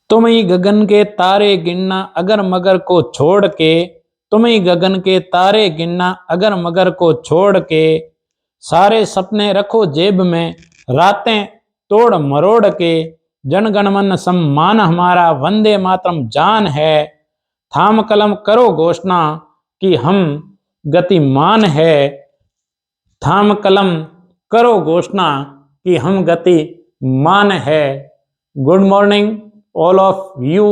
तुम ही गगन के तारे गिनना अगर मगर को छोड़ के, तुम ही गगन के तारे गिनना अगर मगर को छोड़ के, सारे सपने रखो जेब में रातें तोड़ मरोड़ के, जन गण मन सम्मान हमारा वंदे मातरम जान है, थाम कलम करो घोषणा कि हम गतिमान है, थाम कलम करो घोषणा कि हम गतिमान है। Good morning all of you,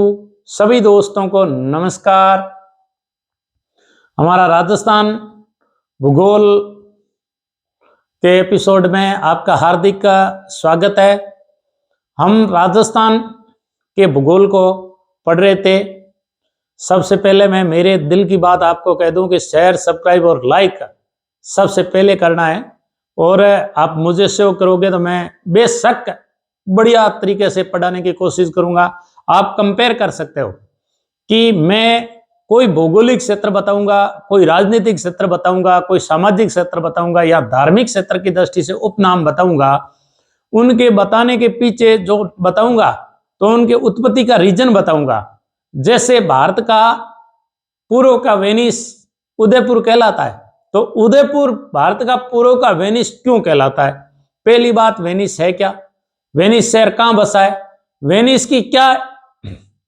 सभी दोस्तों को नमस्कार। हमारा राजस्थान भूगोल के एपिसोड में आपका हार्दिक स्वागत है। हम राजस्थान के भूगोल को पढ़ रहे थे। सबसे पहले मैं मेरे दिल की बात आपको कह दूं कि शेयर, सब्सक्राइब और लाइक सबसे पहले करना है, और आप मुझे सेव करोगे तो मैं बेशक बढ़िया तरीके से पढ़ाने की कोशिश करूंगा। आप कंपेयर कर सकते हो कि मैं कोई भौगोलिक क्षेत्र बताऊंगा, कोई राजनीतिक क्षेत्र बताऊंगा, कोई सामाजिक क्षेत्र बताऊंगा या धार्मिक क्षेत्र की दृष्टि से उपनाम बताऊंगा। उनके बताने के पीछे जो बताऊंगा तो उनके उत्पत्ति का रीजन बताऊंगा। जैसे भारत का पूर्व का वेनिस उदयपुर कहलाता है, तो उदयपुर भारत का पूर्व का वेनिस क्यों कहलाता है? पहली बात, वेनिस है क्या? वेनिस शहर कहां बसा है? वेनिस की क्या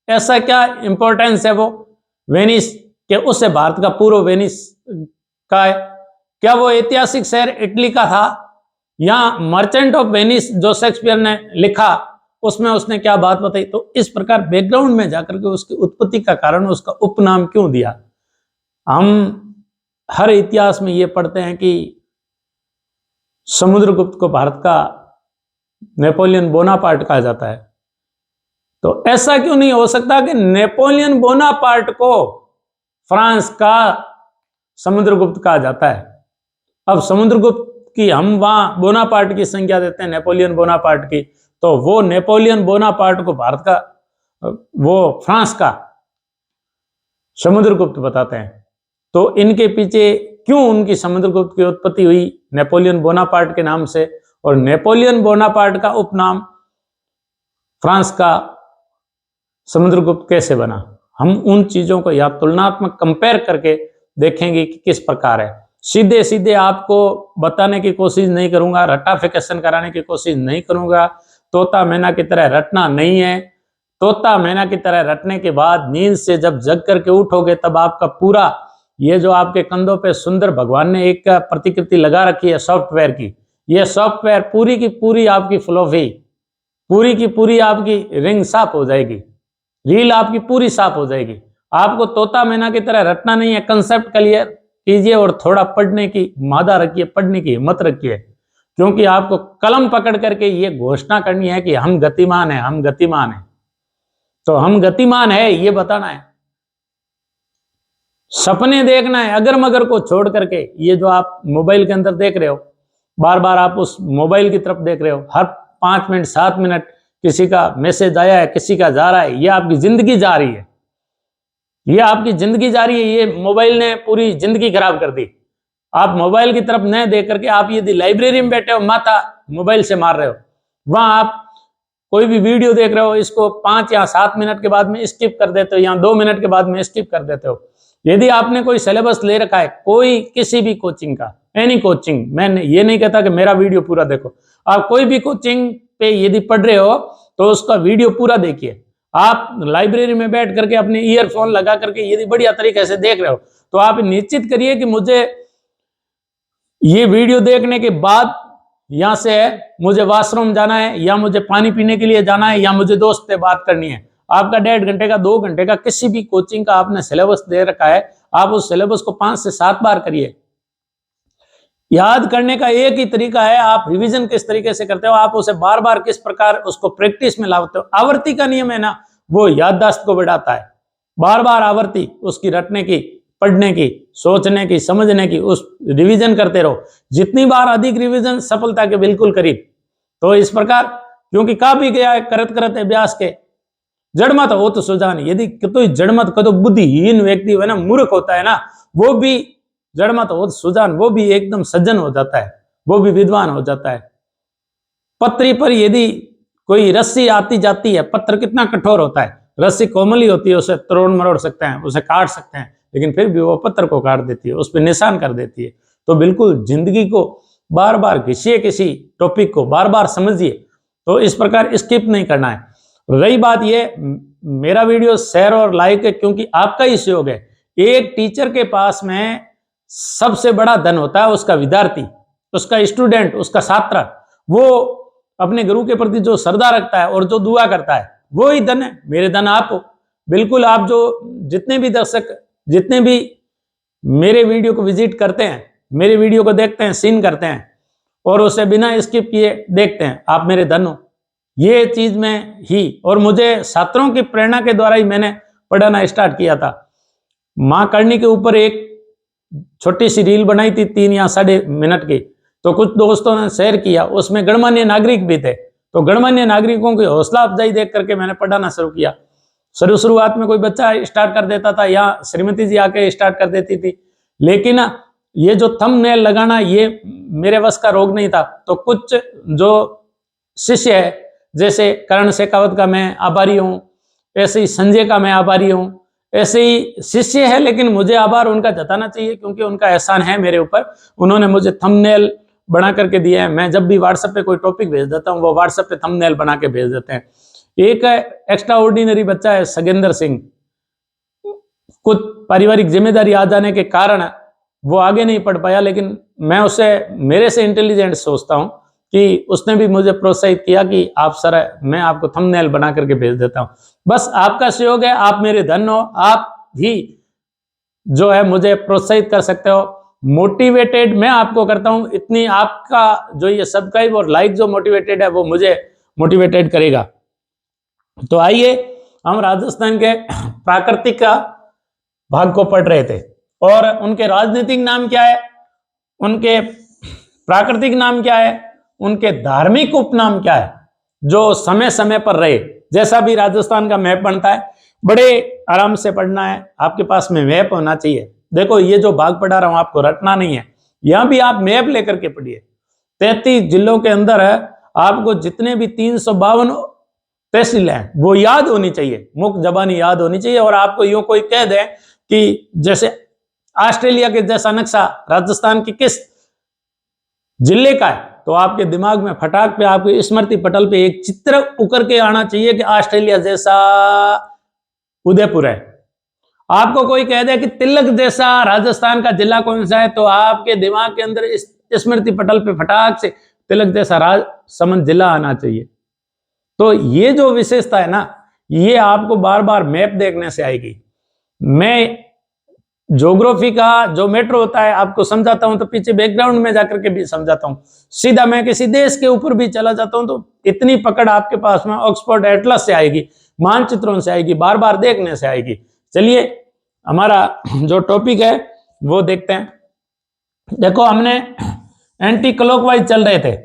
ऐसा क्या इंपॉर्टेंस है वो वेनिस के उससे भारत का पूर्व वेनिस का है? क्या वो ऐतिहासिक शहर इटली का था? या मर्चेंट ऑफ वेनिस जो शेक्सपियर ने लिखा उसमें उसने क्या बात बताई? तो इस प्रकार बैकग्राउंड में जाकर के उसकी उत्पत्ति का कारण, उसका उपनाम क्यों दिया। हम हर इतिहास में ये पढ़ते हैं कि समुद्रगुप्त को भारत का नेपोलियन बोनापार्ट कहा जाता है। तो ऐसा क्यों नहीं हो सकता कि नेपोलियन बोनापार्ट को फ्रांस का समुद्रगुप्त कहा जाता है? अब समुद्रगुप्त की हम वहां बोनापार्ट की संख्या देते हैं, नेपोलियन बोनापार्ट की, तो वो नेपोलियन बोनापार्ट को भारत का, वो फ्रांस का समुद्रगुप्त बताते हैं। तो इनके पीछे क्यों उनकी समुद्रगुप्त की उत्पत्ति हुई नेपोलियन बोनापार्ट के नाम से, और नेपोलियन बोनापार्ट का उपनाम फ्रांस का समुद्रगुप्त कैसे बना? हम उन चीजों को या तुलनात्मक कंपेयर करके देखेंगे कि किस प्रकार है। सीधे सीधे आपको बताने की कोशिश नहीं करूंगा, रट्टाफिकेशन कराने की कोशिश नहीं करूंगा। तोता मैना की तरह रटना नहीं है। तोता मैना की तरह रटने के बाद नींद से जब जग करके उठोगे तब आपका पूरा ये जो आपके कंधों पे सुंदर भगवान ने एक प्रतिकृति लगा रखी है सॉफ्टवेयर की, ये सॉफ्टवेयर पूरी की पूरी आपकी फ्लॉपी, पूरी की पूरी आपकी रिंग साफ हो जाएगी, रील आपकी पूरी साफ हो जाएगी। आपको तोता मैना की तरह रटना नहीं है। कंसेप्ट क्लियर कीजिए और थोड़ा पढ़ने की मादा रखिए, पढ़ने की हिम्मत रखिए, क्योंकि आपको कलम पकड़ करके ये घोषणा करनी है कि हम गतिमान है, हम गतिमान है। तो हम गतिमान है ये बताना है, सपने देखना है अगर मगर को छोड़ करके। ये जो आप मोबाइल के अंदर देख रहे हो, बार बार आप उस मोबाइल की तरफ देख रहे हो, हर 5 मिनट 7 मिनट किसी का मैसेज आया है, किसी का जा रहा है, ये आपकी जिंदगी जा रही है, ये आपकी जिंदगी जा रही है। ये मोबाइल ने पूरी जिंदगी खराब कर दी। आप मोबाइल की तरफ न देख करके आप यदि लाइब्रेरी में बैठे हो, माथा मोबाइल से मार रहे हो, वहां आप कोई भी वीडियो देख रहे हो, इसको 5 या 7 मिनट के बाद में स्किप कर देते हो या 2 मिनट के बाद में स्किप कर देते हो। यदि आपने कोई सिलेबस ले रखा है, कोई किसी भी कोचिंग का, एनी कोचिंग, मैं ये नहीं कहता कि मेरा वीडियो पूरा देखो, आप कोई भी कोचिंग पे यदि पढ़ रहे हो तो उसका वीडियो पूरा देखिए। आप लाइब्रेरी में बैठ करके अपने ईयरफोन लगा करके यदि बढ़िया तरीके से देख रहे हो तो आप निश्चित करिए कि मुझे ये वीडियो देखने के बाद यहां से मुझे वॉशरूम जाना है, या मुझे पानी पीने के लिए जाना है, या मुझे दोस्त से बात करनी है। आपका 1.5 घंटे का, 2 घंटे का किसी भी कोचिंग का आपने सिलेबस दे रखा है, आप उस सिलेबस को 5 से 7 बार करिए। याद करने का एक ही तरीका है, आप रिवीजन किस तरीके से करते हो, आप उसे बार बार किस प्रकार उसको प्रैक्टिस में लाते हो। आवर्ती का नियम है ना, वो याददाश्त को बढ़ाता है। बार बार आवर्ती उसकी रटने की, पढ़ने की, सोचने की, समझने की, उस रिवीजन करते रहो। जितनी बार अधिक रिवीजन सफलता के बिल्कुल करीब। तो इस प्रकार, क्योंकि काफी गया है करत करत अभ्यास के, जड़मत हो तो सुजान। यदि तो जड़मत को तो बुद्धिहीन व्यक्ति है ना, मूर्ख होता है ना, वो भी जड़मत हो तो सुजान, वो भी एकदम सज्जन हो जाता है, वो भी विद्वान हो जाता है। पत्री पर यदि कोई रस्सी आती जाती है, पत्थर कितना कठोर होता है, रस्सी कोमल ही होती है, उसे तोड़ मरोड़ सकते हैं, उसे काट सकते हैं, लेकिन फिर भी वो पत्थर को काट देती है, उस पर निशान कर देती है। तो बिल्कुल जिंदगी को बार बार घिसिए, किसी टॉपिक को बार बार समझिए, तो इस प्रकार स्किप नहीं करना है। रही बात ये, मेरा वीडियो शेयर और लाइक है क्योंकि आपका ही सहयोग है। एक टीचर के पास में सबसे बड़ा धन होता है उसका विद्यार्थी, उसका स्टूडेंट, उसका छात्र। वो अपने गुरु के प्रति जो श्रद्धा रखता है और जो दुआ करता है, वो ही धन है। मेरे धन आप हो। बिल्कुल, आप जो जितने भी दर्शक, जितने भी मेरे वीडियो को विजिट करते हैं, मेरे वीडियो को देखते हैं, सीन करते हैं और उसे बिना स्किप किए देखते हैं, आप मेरे धन हो। ये चीज में ही, और मुझे छात्रों की प्रेरणा के द्वारा ही मैंने पढ़ाना स्टार्ट किया था। मां करनी के ऊपर एक छोटी सी रील बनाई थी 3 या 3.5 मिनट की, तो कुछ दोस्तों ने शेयर किया, उसमें गणमान्य नागरिक भी थे। तो गणमान्य नागरिकों की हौसला अफजाई देख करके मैंने पढ़ाना शुरू किया। शुरुआत में कोई बच्चा स्टार्ट कर देता था या श्रीमती जी आके स्टार्ट कर देती थी, लेकिन ये जो थंबनेल लगाना ये मेरे बस का रोग नहीं था। तो कुछ जो शिष्य है, जैसे करण शेखावत का मैं आभारी हूँ, ऐसे ही संजय का मैं आभारी हूँ, ऐसे ही शिष्य है, लेकिन मुझे आभार उनका जताना चाहिए क्योंकि उनका एहसान है मेरे ऊपर। उन्होंने मुझे थंबनेल बना करके दिया है। मैं जब भी व्हाट्सएप पे कोई टॉपिक भेज देता हूँ, वो व्हाट्सएप पे थंबनेल बना के भेज देते हैं। एक एक्स्ट्रा ऑर्डिनरी बच्चा है सगेंद्र सिंह, कुछ पारिवारिक जिम्मेदारी आ जाने के कारण वो आगे नहीं पढ़ पाया, लेकिन मैं उसे मेरे से इंटेलिजेंट सोचता हूँ कि उसने भी मुझे प्रोत्साहित किया कि आप सर, मैं आपको थंबनेल बना करके भेज देता हूँ। बस आपका सहयोग है, आप मेरे धन हो, आप ही जो है मुझे प्रोत्साहित कर सकते हो। मोटिवेटेड मैं आपको करता हूँ, इतनी आपका जो ये सब्सक्राइब और लाइक जो मोटिवेटेड है वो मुझे मोटिवेटेड करेगा। तो आइए, हम राजस्थान के प्राकृतिक का भाग को पढ़ रहे थे और उनके राजनीतिक नाम क्या है, उनके प्राकृतिक नाम क्या है, उनके धार्मिक उपनाम क्या है, जो समय समय पर रहे। जैसा भी राजस्थान का मैप बनता है, बड़े आराम से पढ़ना है, आपके पास में मैप होना चाहिए। देखो, ये जो भाग पढ़ा रहा हूं आपको रटना नहीं है, यहां भी आप मैप लेकर के पढ़िए। 33 जिलों के अंदर है, आपको जितने भी 352 तहसील है वो याद होनी चाहिए, मुख्य जबानी याद होनी चाहिए। और आपको यूं कोई कह दे कि जैसे ऑस्ट्रेलिया के जैसा नक्शा राजस्थान की किस जिले का है, तो आपके दिमाग में फटाक पे, आपके स्मृति पटल पे एक चित्र उकर के आना चाहिए कि ऑस्ट्रेलिया जैसा उदयपुर है। आपको कोई कह दे कि तिलक जैसा राजस्थान का जिला कौन सा है, तो आपके दिमाग के अंदर इस स्मृति पटल पे फटाक से तिलक जैसा राजसमंद जिला आना चाहिए। तो ये जो विशेषता है ना, ये आपको बार बार मैप देखने से आएगी। मैं ज्योग्राफी का जो मैटर होता है आपको समझाता हूं तो पीछे बैकग्राउंड में जाकर के भी समझाता हूं। सीधा मैं किसी देश के ऊपर भी चला जाता हूं तो इतनी पकड़ आपके पास में ऑक्सफोर्ड एटलस से आएगी, मानचित्रों से आएगी, बार बार देखने से आएगी। चलिए, हमारा जो टॉपिक है वो देखते हैं। देखो, हमने एंटी क्लॉकवाइज चल रहे थे।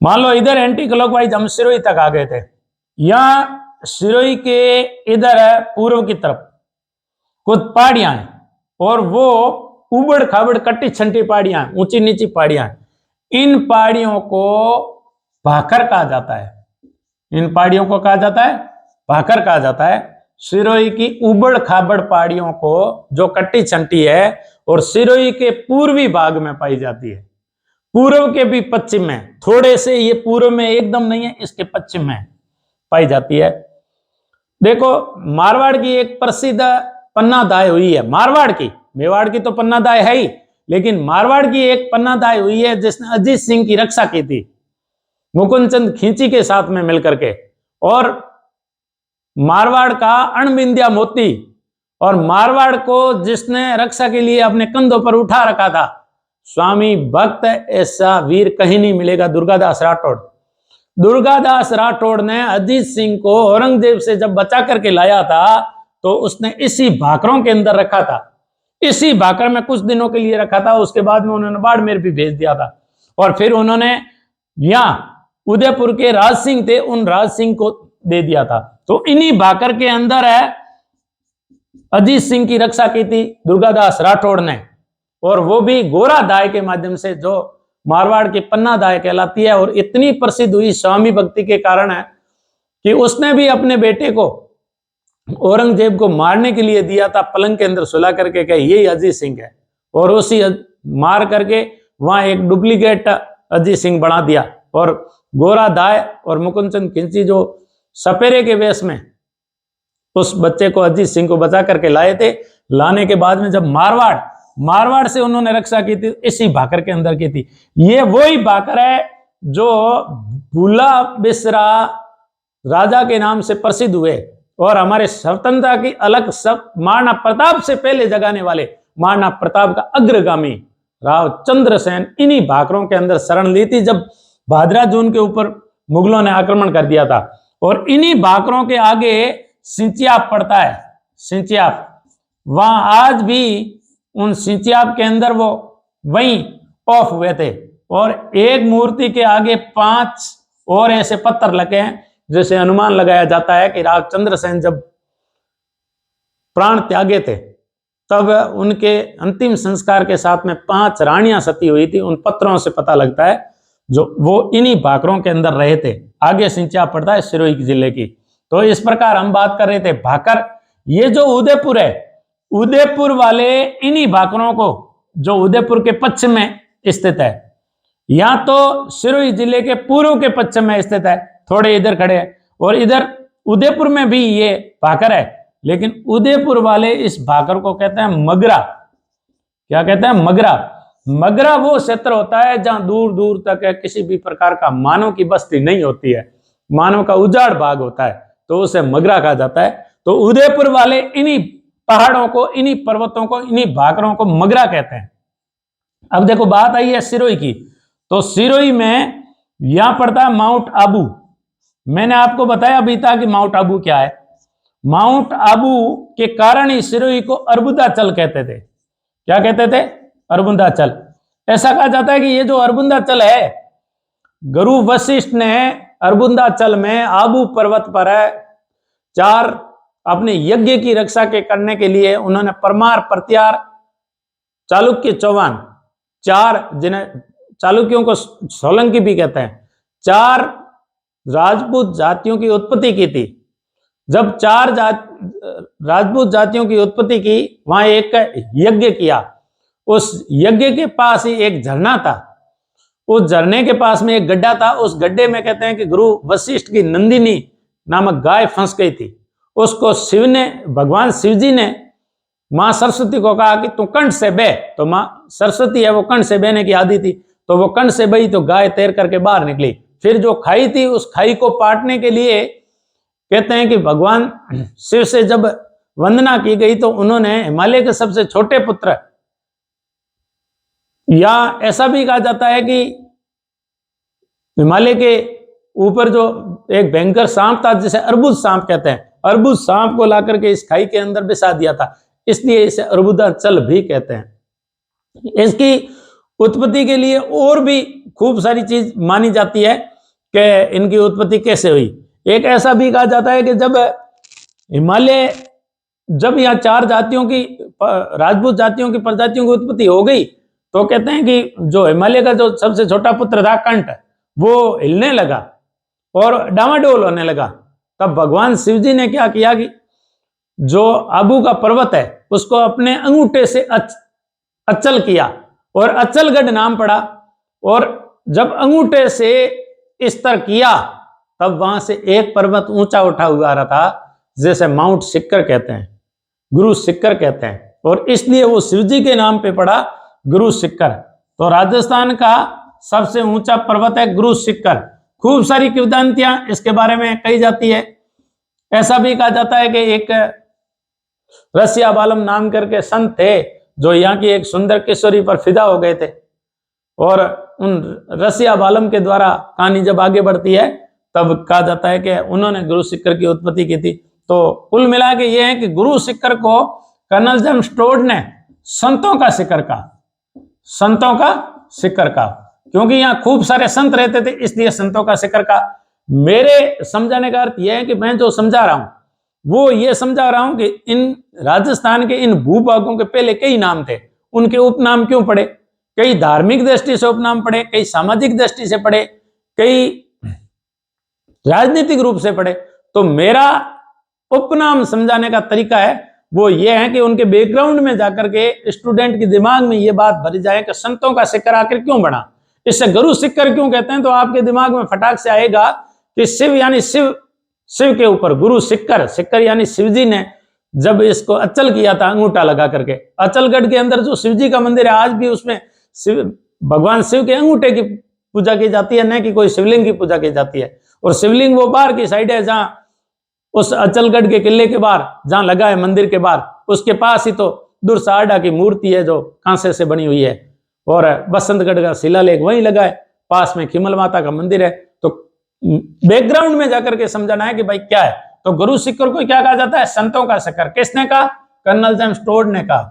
मान लो इधर एंटी क्लॉकवाइज हम सिरोही तक आ गए थे। यहां सिरोही के इधर है पूर्व की तरफ कुछ पहाड़ियां हैं और वो उबड़ खाबड़ कट्टी छंटी पहाड़ियां, ऊंची नीची पहाड़ियां। इन पहाड़ियों को भाखर कहा जाता है। इन पहाड़ियों को कहा जाता है भाखर कहा जाता है। सिरोही की उबड़ खाबड़ पहाड़ियों को, जो कट्टी छंटी है और सिरोही के पूर्वी भाग में पाई जाती है। पूर्व के भी पश्चिम में, थोड़े से ये पूर्व में एकदम नहीं है, इसके पश्चिम में पाई जाती है। देखो, मारवाड़ की एक प्रसिद्ध पन्ना दाय हुई है, मारवाड़ की, मेवाड़ की तो पन्ना दाय है ही, लेकिन मारवाड़ की एक पन्ना दाय हुई है जिसने अजीत सिंह की रक्षा की थी मुकुंद चंद खींची के साथ में मिलकर के। और मारवाड़ का अणबिंदिया मोती, और मारवाड़ को जिसने रक्षा के लिए अपने कंधों पर उठा रखा था, स्वामी भक्त, ऐसा वीर कहीं नहीं मिलेगा, दुर्गादास राठौड़। दुर्गादास राठौड़ ने अजीत सिंह को औरंगजेब से जब बचा करके लाया था तो उसने इसी भाखरों के अंदर रखा था, इसी भाखर में कुछ दिनों के लिए रखा था। उसके बाद में उन्होंने बाड़मेर भी भेज दिया था और फिर उन्होंने यहां उदयपुर के राज सिंह थे, उन राज सिंह को दे दिया था। तो इन्हीं भाकर के अंदर है अजीत सिंह की रक्षा की थी दुर्गादास राठौड़ ने, और वो भी गोरा दाय के माध्यम से, जो मारवाड़ की पन्नादाय कहलाती है। और इतनी प्रसिद्ध हुई स्वामी भक्ति के कारण है कि उसने भी अपने बेटे को औरंगजेब को मारने के लिए दिया था, पलंग के अंदर सुला करके कहा यही अजीत सिंह है, और उसी मार करके वहां एक डुप्लीकेट अजीत सिंह बना दिया। और गोरा दाय और मुकुंदचंद खिंची जो सपेरे के वेश में उस बच्चे को अजीत सिंह को बचा करके लाए थे। लाने के बाद में जब मारवाड़ से उन्होंने रक्षा की थी, इसी भाकर के अंदर की थी। ये वही भाकर है जो भूला बिसरा राजा के नाम से प्रसिद्ध हुए और हमारे स्वतंत्रता की अलग सब महाराणा प्रताप से पहले जगाने वाले महाराणा प्रताप का अग्रगामी राव चंद्रसेन इन्हीं भाकरों के अंदर शरण ली थी जब भादरा जून के ऊपर मुगलों ने आक्रमण कर दिया था। और इन्हीं भाकरों के आगे सिंचियाप पड़ता है, सिंचियाप, वहां आज भी उन सिंचियाप के अंदर वो वहीं ऑफ हुए थे। और एक मूर्ति के आगे 5 और ऐसे पत्थर लगे हैं, जैसे अनुमान लगाया जाता है कि राव चंद्रसेन जब प्राण त्यागे थे तब उनके अंतिम संस्कार के साथ में 5 रानियां सती हुई थी। उन पत्थरों से पता लगता है जो वो इन्हीं भाकरों के अंदर रहे थे। आगे सिंचियाप पड़ता है सिरोही जिले की। तो इस प्रकार हम बात कर रहे थे भाकर। ये जो उदयपुर है, उदयपुर वाले इन्हीं भाकरों को, जो उदयपुर के पश्चिम में स्थित है, या तो सिरोही जिले के पूर्व के पश्चिम में स्थित है, थोड़े इधर खड़े हैं, और इधर उदयपुर में भी ये भाकर है। लेकिन उदयपुर वाले इस भाकर को कहते हैं मगरा। क्या कहते हैं? मगरा। मगरा वो क्षेत्र होता है जहां दूर दूर तक किसी भी प्रकार का मानव की बस्ती नहीं होती है, मानव का उजाड़ भाग होता है, तो उसे मगरा कहा जाता है। तो उदयपुर वाले इन्हीं पहाड़ों को, इन्हीं पर्वतों को, इन्हीं भाकरों को मगरा कहते हैं। अब देखो बात आई है सिरोही की, तो सिरोही में यहां पड़ता है माउंट आबू। मैंने आपको बताया अभी था कि माउंट आबू क्या है। माउंट आबू के कारण ही सिरोही को अर्बुदाचल कहते थे। क्या कहते थे? अर्बुदाचल। ऐसा कहा जाता है कि ये जो अर्बुदाचल है, गुरु वशिष्ठ ने अर्बुदाचल में आबू पर्वत पर 4 अपने यज्ञ की रक्षा के करने के लिए उन्होंने परमार, प्रत्यार, चालुक्य, चौहान, 4 जिन्हें चालुक्यों को सोलंकी भी कहते हैं, 4 राजपूत जातियों की उत्पत्ति की थी। जब 4 राजपूत जातियों की उत्पत्ति की, वहां एक यज्ञ किया। उस यज्ञ के पास ही एक झरना था, उस झरने के पास में एक गड्ढा था। उस गड्ढे में कहते हैं कि गुरु वशिष्ठ की नंदिनी नामक गाय फंस गई थी। उसको शिव ने, भगवान शिव जी ने मां सरस्वती को कहा कि तू कंठ से बह। तो मां सरस्वती है, वो कंठ से बहने की आदि थी, तो वो कंठ से बही तो गाय तैर करके बाहर निकली। फिर जो खाई थी, उस खाई को पाटने के लिए कहते हैं कि भगवान शिव से जब वंदना की गई तो उन्होंने हिमालय के सबसे छोटे पुत्र, या ऐसा भी कहा जाता है कि हिमालय के ऊपर जो एक भयंकर सांप था जिसे अर्बुद सांप कहते हैं, अर्बुद सांप को लाकर के इस खाई के अंदर बिछा दिया था, इसलिए इसे अर्बुदाचल भी कहते हैं। इसकी उत्पत्ति के लिए और भी खूब सारी चीज मानी जाती है कि इनकी उत्पत्ति कैसे हुई। एक ऐसा भी कहा जाता है कि जब हिमालय, जब यहाँ 4 जातियों की, राजपूत जातियों की प्रजातियों की उत्पत्ति हो गई, तो कहते हैं कि जो हिमालय का जो सबसे छोटा पुत्र था कंठ, वो हिलने लगा और डामाडोल होने लगा। तब भगवान शिव जी ने क्या किया कि जो आबू का पर्वत है उसको अपने अंगूठे से अचल किया और अचलगढ़ नाम पड़ा। और जब अंगूठे से इस तरह किया तब वहां से एक पर्वत ऊंचा उठा हुआ आ रहा था, जैसे माउंट सिक्कर कहते हैं, गुरु सिक्कर कहते हैं, और इसलिए वो शिव जी के नाम पे पड़ा गुरु सिक्कर। तो राजस्थान का सबसे ऊंचा पर्वत है गुरु सिक्कर। खूब सारी किंवदंतियां इसके बारे में कही जाती है। ऐसा भी कहा जाता है कि एक रसिया बालम नाम करके संत थे जो यहाँ की एक सुंदर किशोरी पर फिदा हो गए थे, और उन रसिया बालम के द्वारा कहानी जब आगे बढ़ती है तब कहा जाता है कि उन्होंने गुरु सिक्कर की उत्पत्ति की थी। तो कुल मिला के ये है कि गुरु सिक्कर को कर्नल जेम्स टोड ने संतों का सिक्कर कहा, संतों का सिक्कर कहा, क्योंकि यहाँ खूब सारे संत रहते थे, इसलिए संतों का सिक्कर कहा। मेरे समझाने का अर्थ यह है कि मैं जो समझा रहा हूं वो ये समझा रहा हूं कि इन राजस्थान के इन भूभागों के पहले कई नाम थे, उनके उपनाम क्यों पड़े, कई धार्मिक दृष्टि से उपनाम पड़े, कई सामाजिक दृष्टि से पड़े, कई राजनीतिक रूप से पड़े। तो मेरा उपनाम समझाने का तरीका है वो ये है कि उनके बैकग्राउंड में जाकर के स्टूडेंट के दिमाग में ये बात भरी जाए कि संतों का शिखर आखिर क्यों बना, इससे गुरु शिखर क्यों कहते हैं। तो आपके दिमाग में फटाक से आएगा कि शिव यानी शिव, शिव के ऊपर गुरु शिखर, शिखर यानी शिवजी ने जब इसको अचल किया था अंगूठा लगा करके। अचलगढ़ के अंदर जो शिवजी का मंदिर है आज भी उसमें शिव, भगवान शिव के अंगूठे की पूजा की जाती है, न कि कोई शिवलिंग की पूजा की जाती है। और शिवलिंग वो बाहर की साइड है, जहां उस अचलगढ़ के किले के बाहर जहां लगा है मंदिर के बाहर, उसके पास ही तो दुर्साहडा की मूर्ति है जो कांसे से बनी हुई है, और बसंतगढ़ का शिलालेख वहीं लगा है, पास में खिमल माता का मंदिर है। तो बैकग्राउंड में जाकर के समझाना है कि भाई क्या है। तो गुरु शिखर को क्या कहा जाता है, संतों का शिखर। किसने कहा, कर्नल जेम्स टोड ने कहा।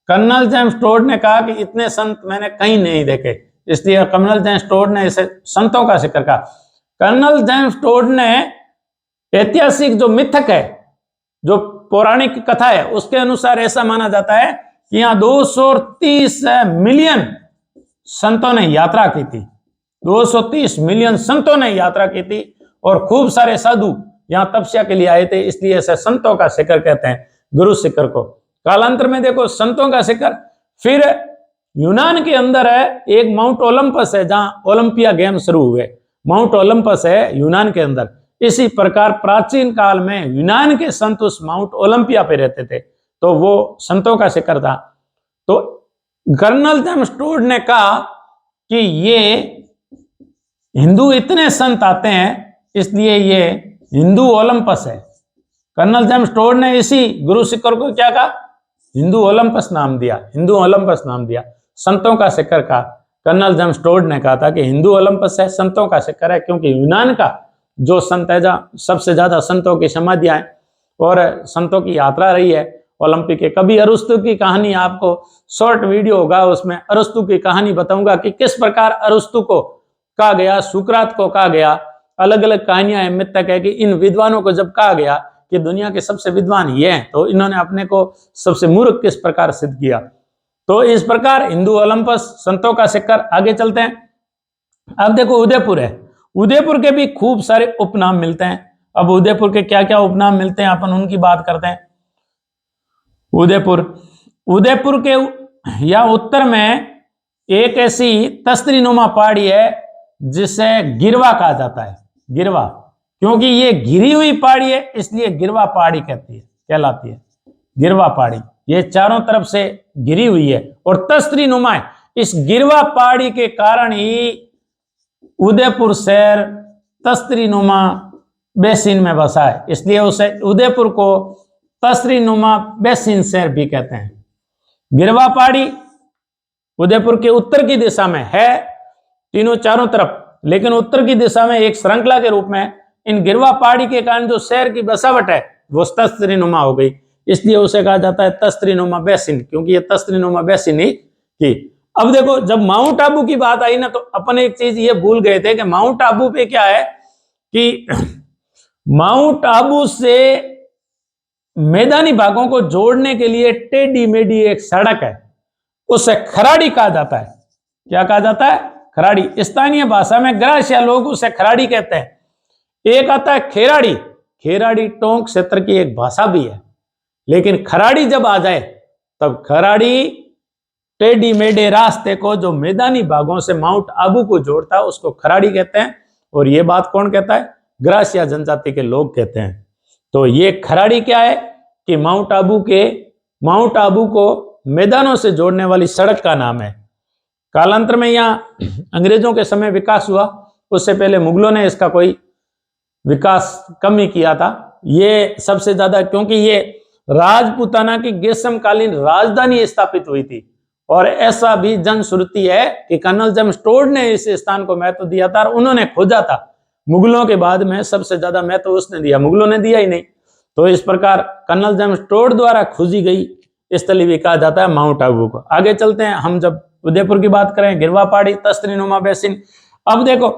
कर्नल जेम्स टोड ने कहा कि इतने संत मैंने कहीं नहीं देखे, इसलिए कर्नल जेम्स टोड ने इसे संतों का शिखर कहा। कर्नल जेम्स टोड ने ऐतिहासिक जो मिथक है, जो पौराणिक कथा है, उसके अनुसार ऐसा माना जाता है कि यहाँ 230 मिलियन संतों ने यात्रा की थी। 230 मिलियन संतों ने यात्रा की थी और खूब सारे साधु यहाँ तपस्या के लिए आए थे, इसलिए इसे संतों का शिखर कहते हैं, गुरु शिखर को। कालांतर में देखो संतों का शिखर। फिर यूनान के अंदर है एक माउंट ओलंपस है, जहां ओलंपिया गेम शुरू हुए। माउंट ओलंपस है यूनान के अंदर। इसी प्रकार प्राचीन काल में यूनान के संत उस माउंट ओलंपिया पे रहते थे, तो वो संतों का शिखर था। तो कर्नल जेम्स टोड ने कहा कि ये हिंदू इतने संत आते हैं, इसलिए ये हिंदू ओलंपस है। कर्नल जेम्स टोड ने इसी गुरु शिखर को क्या कहा, हिंदू ओलंपस नाम दिया, हिंदू ओलंपस नाम दिया। संतों का शिखर का कर्नल जेम्स टोड ने कहा था कि हिंदू ओलंपस है, संतों का शिखर है, क्योंकि यूनान का जो संत है, जहाँ सबसे ज्यादा संतों की समाधियां हैं और संतों की यात्रा रही है ओलंपिक के। कभी अरस्तु की कहानी, आपको शॉर्ट वीडियो होगा उसमें अरस्तु की कहानी बताऊंगा कि किस प्रकार अरस्तु को कहा गया, सुकरात को कहा गया। अलग अलग कहानियां हैं, मिथक है कि इन विद्वानों को जब कहा गया कि दुनिया के सबसे विद्वान ये हैं, तो इन्होंने अपने को सबसे मूर्ख किस प्रकार सिद्ध किया। तो इस प्रकार हिंदू ओलंपस, संतों का शिखर। आगे चलते हैं। अब देखो उदयपुर है, उदयपुर के भी खूब सारे उपनाम मिलते हैं। अब उदयपुर के क्या क्या उपनाम मिलते हैं, अपन उनकी बात करते हैं। उदयपुर, उदयपुर के या उत्तर में एक ऐसी तस्तरीनुमा पहाड़ी है जिसे गिरवा कहा जाता है। गिरवा, क्योंकि ये घिरी हुई पहाड़ी है इसलिए गिरवा पहाड़ी कहलाती है। गिरवा पहाड़ी ये चारों तरफ से घिरी हुई है और तस्तरीनुमा है। इस गिरवा पहाड़ी के कारण ही उदयपुर शहर तस्तरीनुमा बेसिन में बसा है, इसलिए उसे उदयपुर को तस्तरीनुमा बेसिन शहर भी कहते हैं। गिरवा पहाड़ी उदयपुर के उत्तर की दिशा में है, तीनों चारों तरफ, लेकिन उत्तर की दिशा में एक श्रृंखला के रूप में। इन गिरवा पहाड़ी के कारण जो शहर की बसावट है वो तस्तरीनुमा हो गई, इसलिए उसे कहा जाता है तस्तरीनुमा बेसिन, क्योंकि ये तस्तरीनुमा बेसिन ही की। अब देखो जब माउंट आबू की बात आई ना, तो अपन एक चीज ये भूल गए थे कि माउंट आबू पे क्या है कि माउंट आबू से मैदानी भागों को जोड़ने के लिए टेढ़ी मेढ़ी एक सड़क है, उसे खराड़ी कहा जाता है। क्या कहा जाता है, खराड़ी। स्थानीय भाषा में ग्रासिया लोग उसे खराड़ी कहते हैं। एक आता है खेराड़ी, खेराड़ी टोंक क्षेत्र की एक भाषा भी है, लेकिन खराड़ी जब आ जाए तब खराड़ी टेढ़ी मेढ़े रास्ते को जो मैदानी भागों से माउंट आबू को जोड़ता है उसको खराड़ी कहते हैं। और ये बात कौन कहता है, ग्रासिया जनजाति के लोग कहते हैं। तो ये खराड़ी क्या है कि माउंट आबू को मैदानों से जोड़ने वाली सड़क का नाम है। कालांतर में यहाँ अंग्रेजों के समय विकास हुआ, उससे पहले मुगलों ने इसका कोई विकास कम ही किया था। ये सबसे ज्यादा, क्योंकि ये राजपूताना की ग्रीष्मकालीन राजधानी स्थापित हुई थी, और ऐसा भी जनश्रुति है कि कर्नल जेम्स टोड ने इस स्थान को महत्व दिया था और उन्होंने खोजा था। मुगलों के बाद में सबसे ज्यादा महत्व उसने दिया, मुगलों ने दिया ही नहीं। तो इस प्रकार कर्नल जेम्स टोड द्वारा खोजी गई स्थली भी कहा जाता है माउंट आबू को। आगे चलते हैं। हम जब उदयपुर की बात करें, गिरवा पहाड़ी, तस्तरीनुमा बेसिन। अब देखो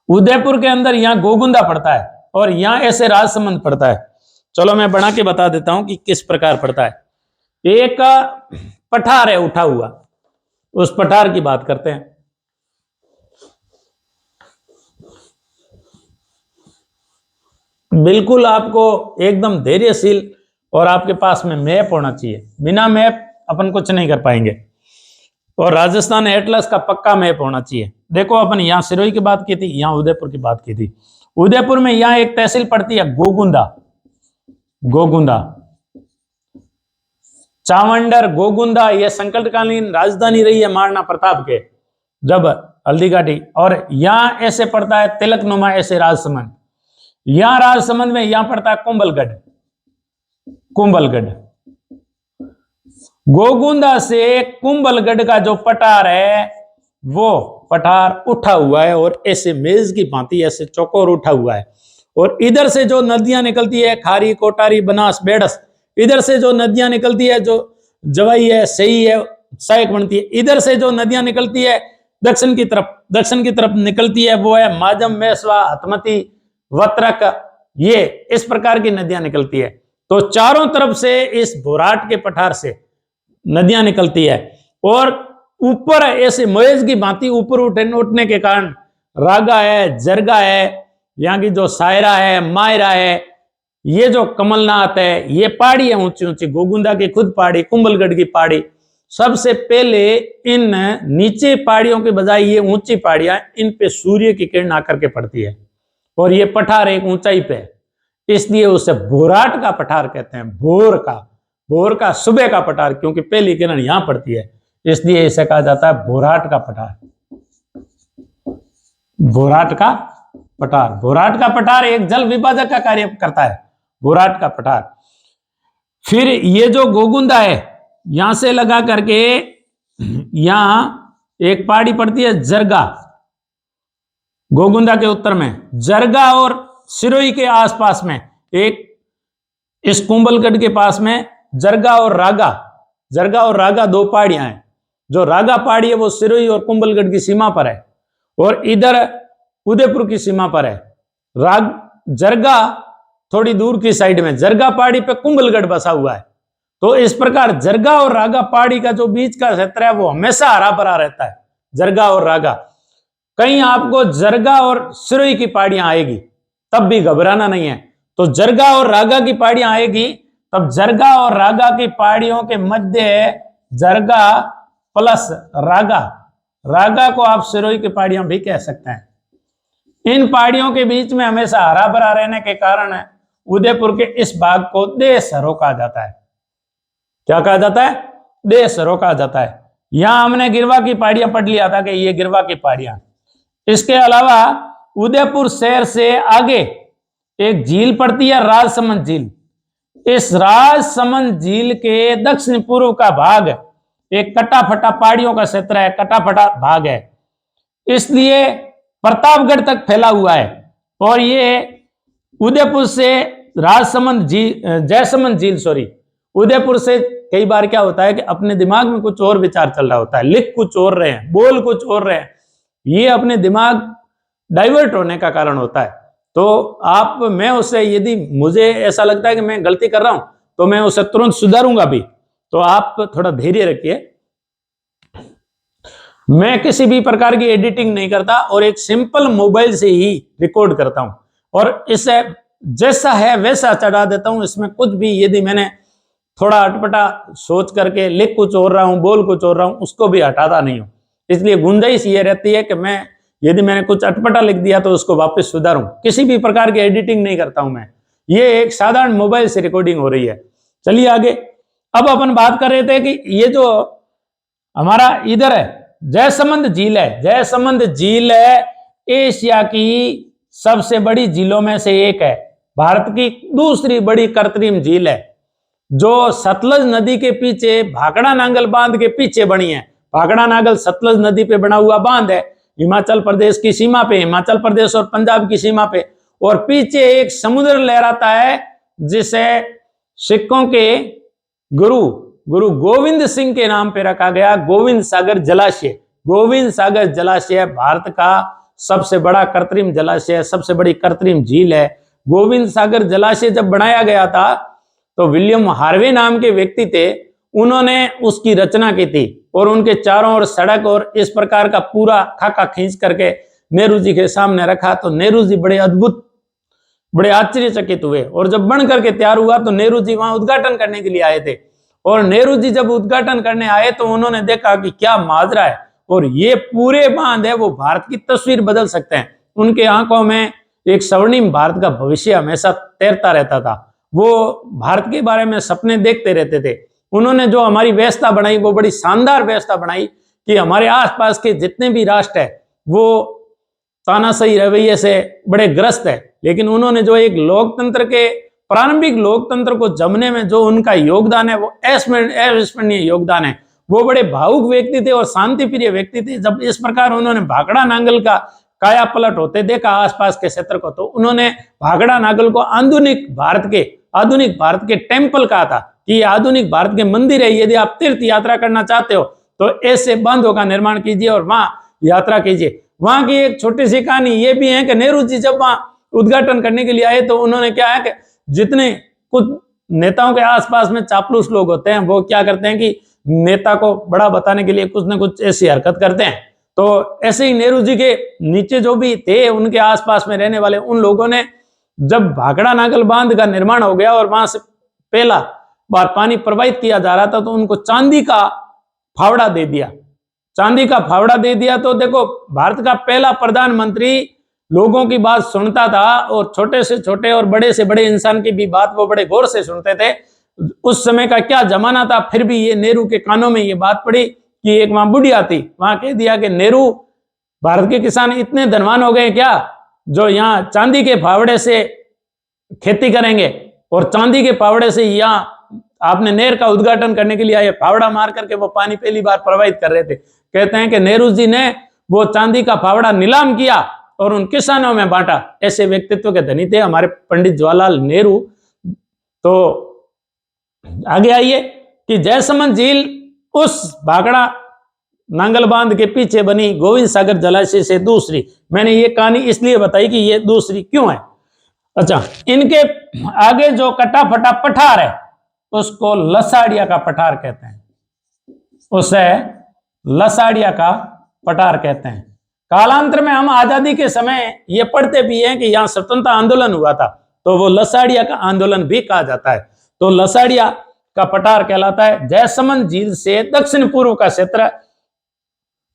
उदयपुर के अंदर यहाँ गोगुंदा पड़ता है और यहाँ ऐसे राजसमंद पड़ता है। चलो मैं बना के बता देता हूं कि किस प्रकार पड़ता है। एक पठार है उठा हुआ, उस पठार की बात करते हैं। बिल्कुल आपको एकदम धैर्यशील और आपके पास में मैप होना चाहिए, बिना मैप अपन कुछ नहीं कर पाएंगे। और राजस्थान एटलस का पक्का मैप होना चाहिए। देखो अपन यहाँ सिरोही की बात की थी, यहाँ उदयपुर की बात की थी। उदयपुर में यहाँ एक तहसील पड़ती है गोगुंदा, गोगुंदा, चावंडर, गोगुंदा, यह संकटकालीन राजधानी रही है महाराणा प्रताप के, जब हल्दी घाटी। और यहाँ ऐसे पड़ता है तिलकनुमा ऐसे राजसमंद, यहां राजसमंद में यहां पड़ता है कुंभलगढ़, कुंभलगढ़। गोगुंदा से कुंभलगढ़ का जो पठार है वो पठार उठा हुआ है और ऐसे मेज की भांति ऐसे चौकोर उठा हुआ है। और इधर से जो नदियां निकलती है, खारी, कोटारी, बनास, बेड़स, इधर से जो नदियां निकलती है, जो जवाई है, सही है, सहायक बनती है, इधर से जो नदियां निकलती है दक्षिण की तरफ निकलती है, वो है माजम, मेसवा, हतमती, वत्रक, ये इस प्रकार की नदियां निकलती है। तो चारों तरफ से इस बोराट के पठार से नदियां निकलती है और ऊपर ऐसे महेज की भांति ऊपर उठने के कारण रागा है, जरगा है, यहाँ की जो सायरा है, मायरा है, ये जो कमलनाथ है, ये पहाड़ी है ऊंची ऊंची, गोगुंदा की खुद पहाड़ी, कुंभलगढ़ की पहाड़ी। सबसे पहले इन नीचे पहाड़ियों के बजाय ये ऊंची पहाड़ियां, इन पे सूर्य की किरण आकर के पड़ती है और ये पठार एक ऊंचाई पे, इसलिए उसे बोराट का पठार कहते हैं। भोर का सुबह का पठार, क्योंकि पहली किरण यहां पड़ती है, इसलिए इसे कहा जाता है बोराट का पठार, बोराट का पठार। बोराट का पठार एक जल विभाजक का कार्य करता है, बोराट का पठार। फिर ये जो गोगुंदा है, यहां से लगा करके यहां एक पहाड़ी पड़ती है जरगा, गोगुंदा के उत्तर में जरगा, और सिरोही के आसपास में एक, इस कुंभलगढ़ के पास में जरगा और रागा दो पहाड़ियां हैं। जो रागा पहाड़ी है वो सिरोही और कुंभलगढ़ की सीमा पर है और इधर उदयपुर की सीमा पर है। जरगा थोड़ी दूर की साइड में, जरगा पहाड़ी पे कुंभलगढ़ बसा हुआ है। तो इस प्रकार जरगा और रागा पहाड़ी का जो बीच का क्षेत्र है वो हमेशा हरा भरा रहता है, जरगा और रागा। कहीं आपको जरगा और सिरोही की पहाड़ियां आएगी तब भी घबराना नहीं है। तो जरगा और रागा की पहाड़ियां आएगी, तब जरगा और रागा की पहाड़ियों के मध्य जरगा प्लस रागा को आप सिरोही की पहाड़ियां भी कह सकते हैं। इन पहाड़ियों के बीच में हमेशा हरा भरा रहने के कारण उदयपुर के इस भाग को देसरो कहा जाता है। क्या कहा जाता है? देसरो कहा जाता है। यहां हमने गिरवा की पहाड़ियां पढ़ लिया था कि ये गिरवा की पहाड़ियां। इसके अलावा उदयपुर शहर से आगे एक झील पड़ती है, राजसमंद झील। इस राजसमंद झील के दक्षिण पूर्व का भाग एक कटा फटा पहाड़ियों का क्षेत्र है, कटा फटा भाग है, इसलिए प्रतापगढ़ तक फैला हुआ है। और ये उदयपुर से राजसमंद झील, जयसमंद झील, उदयपुर से कई बार क्या होता है कि अपने दिमाग में कुछ और विचार चल रहा होता है, लिख कुछ और रहे हैं, बोल कुछ और रहे हैं, ये अपने दिमाग डाइवर्ट होने का कारण होता है। तो मैं उससे, यदि मुझे ऐसा लगता है कि मैं गलती कर रहा हूं तो मैं उसे तुरंत सुधारूंगा भी, तो आप थोड़ा धैर्य रखिए। मैं किसी भी प्रकार की एडिटिंग नहीं करता और एक सिंपल मोबाइल से ही रिकॉर्ड करता हूं और इसे जैसा है वैसा चढ़ा देता हूं। इसमें कुछ भी यदि मैंने थोड़ा अटपटा सोच करके लिख कुछ और रहा हूं, बोल कुछ और रहा हूं, उसको भी हटाता नहीं हूं। इसलिए गुंजाइश ये रहती है कि यदि मैंने कुछ अटपटा लिख दिया तो उसको वापस सुधारूं। किसी भी प्रकार की एडिटिंग नहीं करता हूं मैं, ये एक साधारण मोबाइल से रिकॉर्डिंग हो रही है। चलिए आगे। अब अपन बात कर रहे थे कि ये जो हमारा इधर है जयसमंद झील है, जयसमंद झील है एशिया की सबसे बड़ी झीलों में से एक है, भारत की दूसरी बड़ी कृत्रिम झील है, जो सतलज नदी के पीछे भाखड़ा नांगल बांध के पीछे बनी है। भाखड़ा नांगल सतलज नदी पे बना हुआ बांध है, हिमाचल प्रदेश की सीमा पे, हिमाचल प्रदेश और पंजाब की सीमा पे, और पीछे एक समुद्र लहराता है जिसे सिखों के गुरु गोविंद सिंह के नाम पे रखा गया, गोविंद सागर जलाशय। गोविंद सागर जलाशय भारत का सबसे बड़ा कृत्रिम जलाशय, सबसे बड़ी कृत्रिम झील है। गोविंद सागर जलाशय जब बनाया गया था तो विलियम हार्वे नाम के व्यक्ति थे, उन्होंने उसकी रचना की थी। और उनके चारों ओर सड़क और इस प्रकार का पूरा खाका खींच करके नेहरू जी के सामने रखा। तो नेहरू जी बड़े अद्भुत, बड़े आश्चर्यचकित हुए और जब बन करके तैयार हुआ तो नेहरू जी वहां उद्घाटन करने के लिए आए थे। और नेहरू जी जब उद्घाटन करने आए तो उन्होंने देखा कि क्या माजरा है और ये पूरे बांध है वो भारत की तस्वीर बदल सकते हैं। उनके आंखों में एक स्वर्णिम भारत का भविष्य हमेशा तैरता रहता था। वो भारत के बारे में सपने देखते रहते थे। उन्होंने जो हमारी व्यवस्था बनाई वो बड़ी शानदार व्यवस्था बनाई कि हमारे आसपास के जितने भी राष्ट्र है वो तानाशाही रवैये से बड़े ग्रस्त है, लेकिन उन्होंने जो एक लोकतंत्र के प्रारंभिक लोकतंत्र को जमने में जो उनका योगदान है वो अविस्मरणीय योगदान है। वो बड़े भावुक व्यक्ति थे और शांति प्रिय व्यक्ति थे। जब इस प्रकार उन्होंने भाखड़ा नांगल का काया पलट होते देखा आसपास के क्षेत्र को, तो उन्होंने भाखड़ा नांगल को आधुनिक भारत के टेम्पल कहा था कि ये आधुनिक भारत के मंदिर है। यदि आप तीर्थ यात्रा करना चाहते हो तो ऐसे बांधों का निर्माण कीजिए और वहां यात्रा कीजिए। वहां की एक छोटी सी कहानी ये भी है कि नेहरू जी जब वहां उद्घाटन करने के लिए आए तो उन्होंने क्या है कि जितने कुछ नेताओं के आसपास में चापलूस लोग होते हैं वो क्या करते हैं कि नेता को बड़ा बताने के लिए कुछ ना कुछ ऐसी हरकत करते हैं। तो ऐसे ही नेहरू जी के नीचे जो भी थे उनके आसपास में रहने वाले उन लोगों ने जब भाखड़ा नांगल बांध का निर्माण हो गया और वहां से पहला बार पानी प्रवाहित किया जा रहा था तो उनको चांदी का फावड़ा दे दिया। चांदी का फावड़ा दे दिया तो देखो भारत का पहला प्रधानमंत्री लोगों की बात सुनता था और छोटे से छोटे और बड़े से बड़े इंसान की भी बात वो बड़े गौर से सुनते थे। उस समय का क्या जमाना था, फिर भी ये नेहरू के कानों में ये बात पड़ी कि एक वहां बुढ़िया थी, वहां कह दिया कि नेहरू भारत के किसान इतने धनवान हो गए क्या जो यहाँ चांदी के फावड़े से खेती करेंगे और चांदी के फावड़े से यहाँ आपने नहर का उद्घाटन करने के लिए आए फावड़ा मार करके वो पानी पहली बार प्रवाहित कर रहे थे। कहते हैं कि नेहरू जी ने वो चांदी का फावड़ा नीलाम किया और उन किसानों में बांटा। ऐसे व्यक्तित्व के धनी थे हमारे पंडित जवाहरलाल नेहरू। तो आगे आइए कि जयसमंद झील उस भाखड़ा नांगल बांध के पीछे बनी गोविंद सागर जलाशय से दूसरी। मैंने ये कहानी इसलिए बताई कि ये दूसरी क्यों है। अच्छा, इनके आगे जो कटा फटा पठार है उसको लसाड़िया का पठार कहते हैं, उसे लसाड़िया का पठार कहते हैं। कालांतर में हम आजादी के समय ये पढ़ते भी हैं कि यहाँ स्वतंत्रता आंदोलन हुआ था तो वो लसाड़िया का आंदोलन भी कहा जाता है। तो लसाड़िया का पठार कहलाता है। जयसमंद झील से दक्षिण पूर्व का क्षेत्र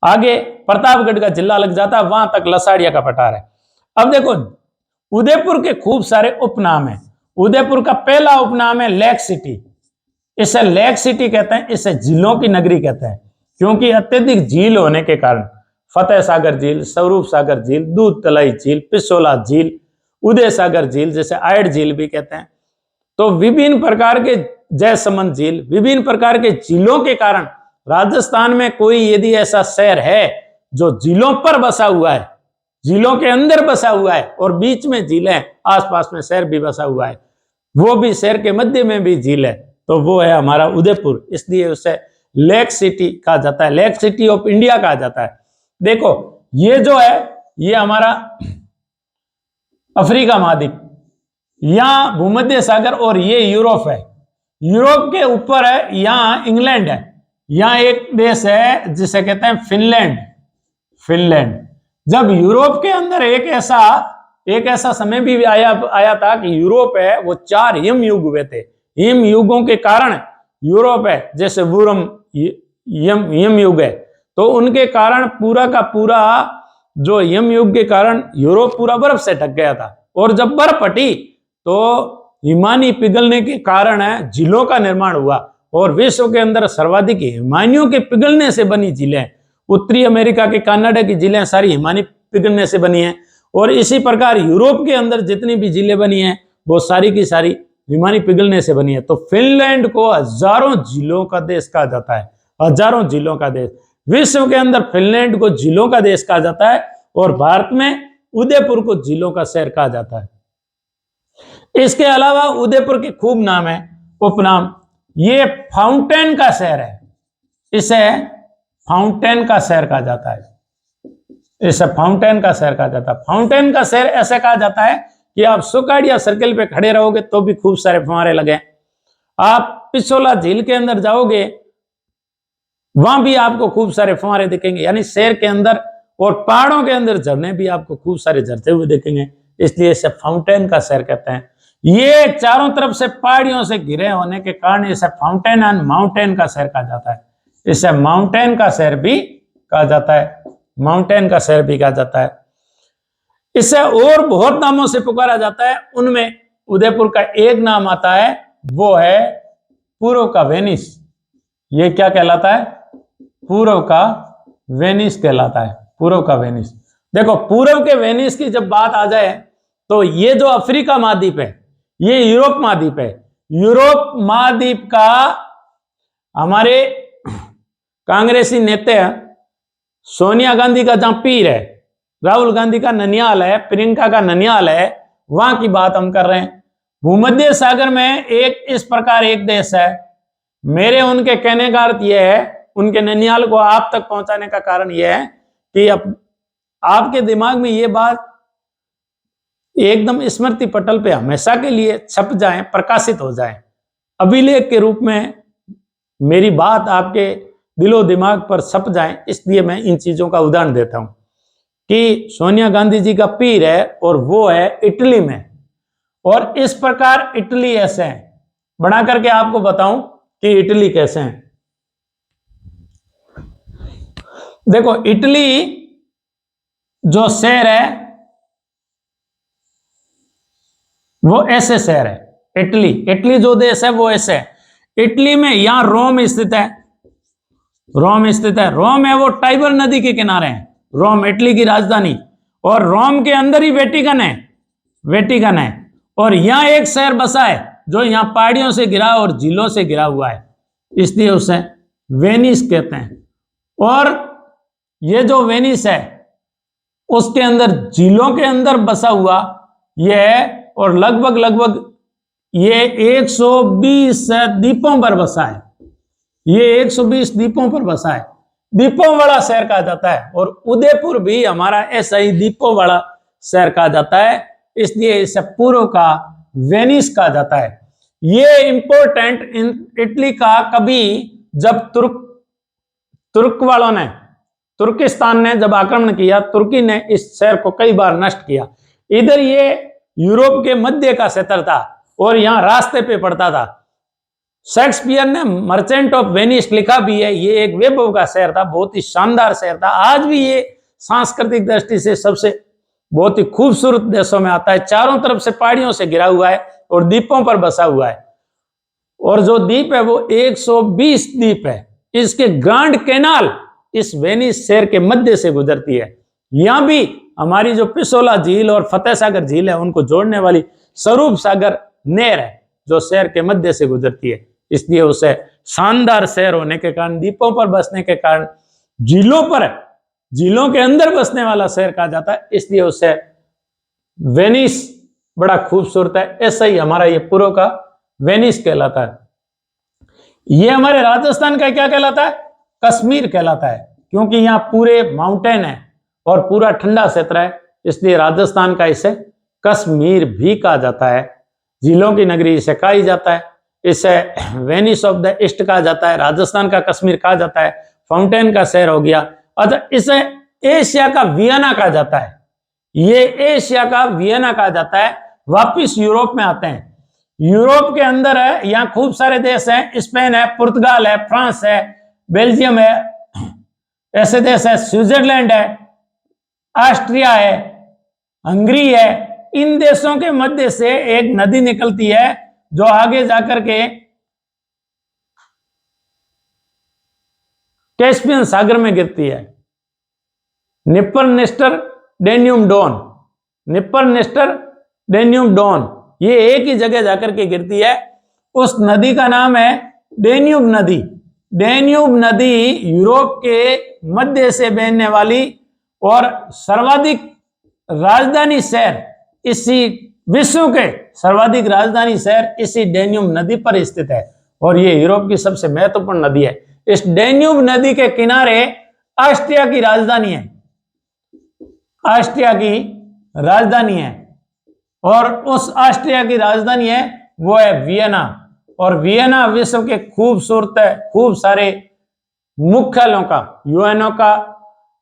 आगे प्रतापगढ़ का जिला लग जाता है, वहां तक लसाड़िया का पठार है। अब देखो उदयपुर के खूब सारे उपनाम हैं। उदयपुर का पहला उपनाम है लेक सिटी। इसे लेक सिटी कहते हैं, इसे झीलों की नगरी कहते हैं क्योंकि अत्यधिक झील होने के कारण फतेह सागर झील, स्वरूप सागर झील, दूध तलाई झील, पिछोला झील, उदय सागर झील जैसे आयड झील भी कहते हैं। तो विभिन्न प्रकार के जयसमंद झील, विभिन्न प्रकार के झीलों के कारण राजस्थान में कोई यदि ऐसा शहर है जो झीलों पर बसा हुआ है, झीलों के अंदर बसा हुआ है और बीच में झील है, आसपास में शहर भी बसा हुआ है, वो भी शहर के मध्य में भी झील है, तो वो है हमारा उदयपुर। इसलिए उसे लेक सिटी कहा जाता है, लेक सिटी ऑफ इंडिया कहा जाता है। देखो ये जो है ये हमारा अफ्रीका महाद्वीप, यहां भूमध्य सागर और ये यूरोप है। यूरोप के ऊपर है यहां इंग्लैंड है। यहां एक देश है जिसे कहते हैं फिनलैंड। फिनलैंड जब यूरोप के अंदर एक ऐसा समय भी आया था कि यूरोप है वो 4 हिम युग हुए थे। हिम युगों के कारण यूरोप है, जैसे वुरम हिम युग है, तो उनके कारण पूरा का पूरा जो हिम युग के कारण यूरोप पूरा बर्फ से ढक गया था। और जब बर्फ हटी तो हिमानी पिघलने के कारण झीलों का निर्माण हुआ और विश्व के अंदर सर्वाधिक हिमानियों के पिघलने से बनी झीलें, उत्तरी अमेरिका के कनाडा की झीलें सारी हिमानी पिघलने से बनी हैं। और इसी प्रकार यूरोप के अंदर जितनी भी झीलें बनी हैं वो सारी की सारी हिमानी पिघलने से बनी है। तो फिनलैंड को हजारों झीलों का देश कहा जाता है, हजारों झीलों का देश। विश्व के अंदर फिनलैंड को झीलों का देश कहा जाता है और भारत में उदयपुर को झीलों का शहर कहा जाता है। इसके अलावा उदयपुर के खूब नाम है, उपनाम। ये फाउंटेन का शहर है, इसे फाउंटेन का शहर कहा जाता है, इसे फाउंटेन का शहर कहा जाता है। फाउंटेन का शहर ऐसे कहा जाता है कि आप सुकाड़िया सर्कल पे खड़े रहोगे तो भी खूब सारे फुहारे लगे। आप पिछोला झील के अंदर जाओगे वहां भी आपको खूब सारे फुहारे दिखेंगे, यानी शहर के अंदर और पहाड़ों के अंदर झरने भी आपको खूब सारे झरते हुए दिखेंगे, इसलिए इसे फाउंटेन का शहर कहते हैं। ये चारों तरफ से पहाड़ियों से घिरे होने के कारण इसे फाउंटेन एंड माउंटेन का शहर कहा जाता है। इसे माउंटेन का शहर भी कहा जाता है, माउंटेन का शहर भी कहा जाता है। इसे और बहुत नामों से पुकारा जाता है, उनमें उदयपुर का एक नाम आता है, वो है पूर्व का वेनिस। ये क्या कहलाता है? पूर्व का वेनिस कहलाता है, पूर्व का वेनिस। देखो, पूर्व के वेनिस की जब बात आ जाए तो ये जो अफ्रीका महाद्वीप है, ये यूरोप महाद्वीप है। यूरोप महाद्वीप का हमारे कांग्रेसी नेता सोनिया गांधी का जहां पीर है, राहुल गांधी का ननियाल है, प्रियंका का ननियाल है, वहां की बात हम कर रहे हैं। भूमध्य सागर में एक इस प्रकार एक देश है। मेरे उनके कहने का अर्थ यह है, उनके ननियाल को आप तक पहुंचाने का कारण यह है कि आपके दिमाग में ये बात एकदम स्मृति पटल पे हमेशा के लिए छप जाए, प्रकाशित हो जाए, अभिलेख के रूप में मेरी बात आपके दिलो दिमाग पर छप जाए, इसलिए मैं इन चीजों का उदाहरण देता हूं कि सोनिया गांधी जी का पीर है और वो है इटली में। और इस प्रकार इटली ऐसे है, बना करके आपको बताऊं कि इटली कैसे है। देखो, इटली जो शहर है वो ऐसे शहर है। इटली जो देश है वो ऐसे है। इटली में यहां रोम स्थित है, रोम स्थित है। रोम है वो टाइबर नदी के किनारे है, रोम इटली की राजधानी। और रोम के अंदर ही वेटिकन है, वेटिकन है। और यहां एक शहर बसा है जो यहां पहाड़ियों से घिरा और झीलों से घिरा हुआ है, इसलिए उसे वेनिस कहते हैं। और ये जो वेनिस है उसके अंदर झीलों के अंदर बसा हुआ यह है, और लगभग ये 120 द्वीपों पर बसा है। ये 120 द्वीपों पर बसा है, द्वीपों वाला शहर कहा जाता है। और उदयपुर भी हमारा ऐसा ही द्वीपों वाला शहर कहा जाता है, इसलिए इसे पूर्व का वेनिस कहा जाता है। ये इंपॉर्टेंट इटली का कभी जब तुर्क वालों ने, तुर्किस्तान ने जब आक्रमण किया, तुर्की ने इस शहर को कई बार नष्ट किया। इधर ये यूरोप के मध्य का क्षेत्र था और यहां रास्ते पे पड़ता था। शेक्सपियर ने मर्चेंट ऑफ वेनिस लिखा भी है। ये एक वैभव का शहर था, बहुत ही शानदार शहर था। आज भी ये सांस्कृतिक दृष्टि से सबसे बहुत ही खूबसूरत देशों में आता है। चारों तरफ से पहाड़ियों से घिरा हुआ है और द्वीपों पर बसा हुआ है। और जो द्वीप है वो 120 द्वीप है। इसके ग्रांड कैनाल इस वेनिस शहर के मध्य से गुजरती है। यहां भी हमारी जो पिसोला झील और फतेह सागर झील है उनको जोड़ने वाली स्वरूप सागर नहर है जो शहर के मध्य से गुजरती है, इसलिए उसे शानदार शहर होने के कारण, द्वीपों पर बसने के कारण, झीलों के अंदर बसने वाला शहर कहा जाता है, इसलिए उसे वेनिस बड़ा खूबसूरत है। ऐसा ही हमारा ये पूर्व का वेनिस कहलाता है। ये हमारे राजस्थान का क्या कहलाता है? कश्मीर कहलाता है, क्योंकि यहाँ पूरे माउंटेन है और पूरा ठंडा क्षेत्र है, इसलिए राजस्थान का इसे कश्मीर भी कहा जाता है। झीलों की नगरी इसे कहा जाता है। इसे वेनिस ऑफ द ईस्ट कहा जाता है, राजस्थान का कश्मीर कहा जाता है, फाउंटेन का शहर हो गया। अच्छा, इसे एशिया का वियना कहा जाता है। ये एशिया का वियना कहा जाता है। वापिस यूरोप में आते हैं। यूरोप के अंदर है, यहाँ खूब सारे देश हैं, स्पेन है, पुर्तगाल है, फ्रांस है, बेल्जियम है, ऐसे देश है, स्विट्जरलैंड है, ऑस्ट्रिया है, हंगरी है। इन देशों के मध्य से एक नदी निकलती है जो आगे जाकर के कैस्पियन सागर में गिरती है। निपर नेस्टर डेन्यूम डॉन, निपर नेस्टर डेन्यूम डॉन, ये एक ही जगह जाकर के गिरती है। उस नदी का नाम है डेन्यूब नदी। डेन्यूब नदी यूरोप के मध्य से बहने वाली और सर्वाधिक राजधानी शहर, इसी विश्व के सर्वाधिक राजधानी शहर इसी डेन्यूब नदी पर स्थित है और ये यूरोप की सबसे महत्वपूर्ण नदी है। इस डेन्यूब नदी के किनारे ऑस्ट्रिया की राजधानी है, ऑस्ट्रिया की राजधानी है, और उस ऑस्ट्रिया की राजधानी है वो है वियना। और वियना विश्व के खूब सारे मुख्यालयों का,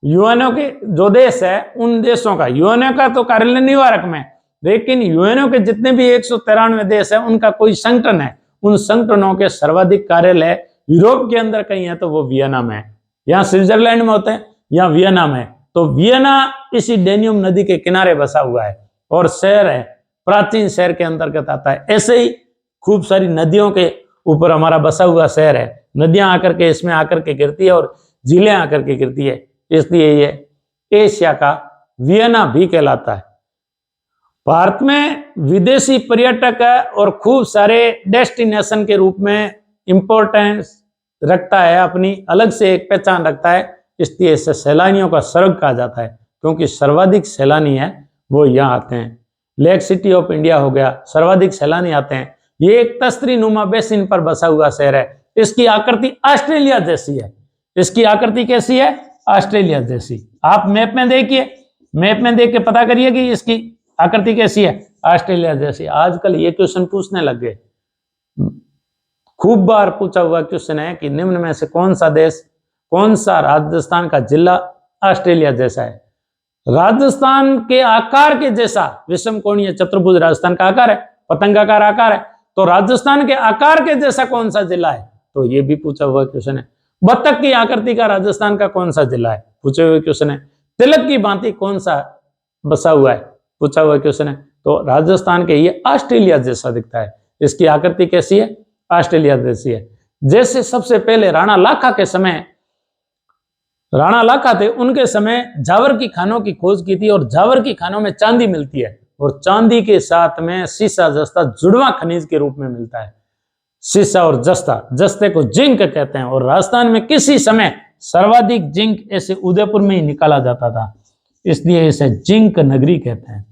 यूएनओ के जो देश है उन देशों का, यूएनओ का तो कार्यालय न्यूयॉर्क में, लेकिन यूएनओ के जितने भी 193 देश है उनका कोई संगठन है, उन संगठनों के सर्वाधिक कार्यालय यूरोप के अंदर कहीं है तो वो वियना में है, यहाँ स्विट्जरलैंड में होते हैं, यहाँ वियना में। तो वियना इसी डेन्यूब नदी के किनारे बसा हुआ है और शहर है, प्राचीन शहर के अंतर्गत आता है। ऐसे ही खूब सारी नदियों के ऊपर हमारा बसा हुआ शहर है, नदियां आकर के इसमें आकर के गिरती है और झीलें आकर के गिरती है, इसलिए ये एशिया का वियना भी कहलाता है। भारत में विदेशी पर्यटक और खूब सारे डेस्टिनेशन के रूप में इंपॉर्टेंस रखता है, अपनी अलग से एक पहचान रखता है, इसलिए इसे सैलानियों का स्वर्ग कहा जाता है, क्योंकि सर्वाधिक सैलानी है वो यहाँ आते हैं। लेक सिटी ऑफ इंडिया हो गया, सर्वाधिक सैलानी आते हैं। ये एक तस्तरी नुमा बेसिन पर बसा हुआ शहर है, इसकी आकृति ऑस्ट्रेलिया जैसी है। इसकी आकृति कैसी है? ऑस्ट्रेलिया जैसी। आप मैप में देखिए, मैप में देख के पता करिए कि इसकी आकृति कैसी है, ऑस्ट्रेलिया जैसी। आजकल ये क्वेश्चन पूछने लग गए, खूब बार पूछा हुआ क्वेश्चन है कि निम्न में से कौन सा देश, कौन सा राजस्थान का जिला ऑस्ट्रेलिया जैसा है? राजस्थान के आकार के जैसा विषम कोणीय चतुर्भुज राजस्थान का आकार है, पतंगाकार आकार है, तो राजस्थान के आकार के जैसा कौन सा जिला है? तो ये भी पूछा हुआ क्वेश्चन है। बत्तख की आकृति का राजस्थान का कौन सा जिला है? पूछे हुए क्वेश्चन है। तिलक की भांति कौन सा बसा हुआ है? पूछा हुआ क्वेश्चन है। तो राजस्थान के ये ऑस्ट्रेलिया जैसा दिखता है, इसकी आकृति कैसी है? ऑस्ट्रेलिया जैसी है। जैसे सबसे पहले राणा लाखा के समय, राणा लाखा थे, उनके समय जावर की खानों की खोज की थी और जावर की खानों में चांदी मिलती है और चांदी के साथ में सीसा जस्ता जुड़वा खनिज के रूप में मिलता है। सीसा और जस्ता, जस्ते को जिंक कहते हैं और राजस्थान में किसी समय सर्वाधिक जिंक ऐसे उदयपुर में ही निकाला जाता था, इसलिए इसे जिंक नगरी कहते हैं।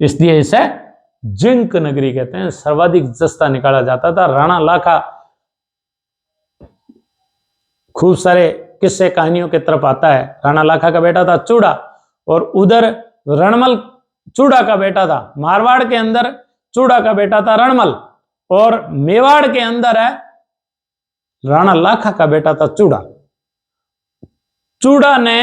इसलिए इसे जिंक नगरी कहते हैं। सर्वाधिक जस्ता निकाला जाता था। राणा लाखा खूब सारे किस्से कहानियों के तरफ आता है। राणा लाखा का बेटा था चूड़ा और उधर रणमल चूड़ा का बेटा था। मारवाड़ के अंदर चूड़ा का बेटा था रणमल और मेवाड़ के अंदर है राणा लाखा का बेटा था चूड़ा। चूड़ा ने,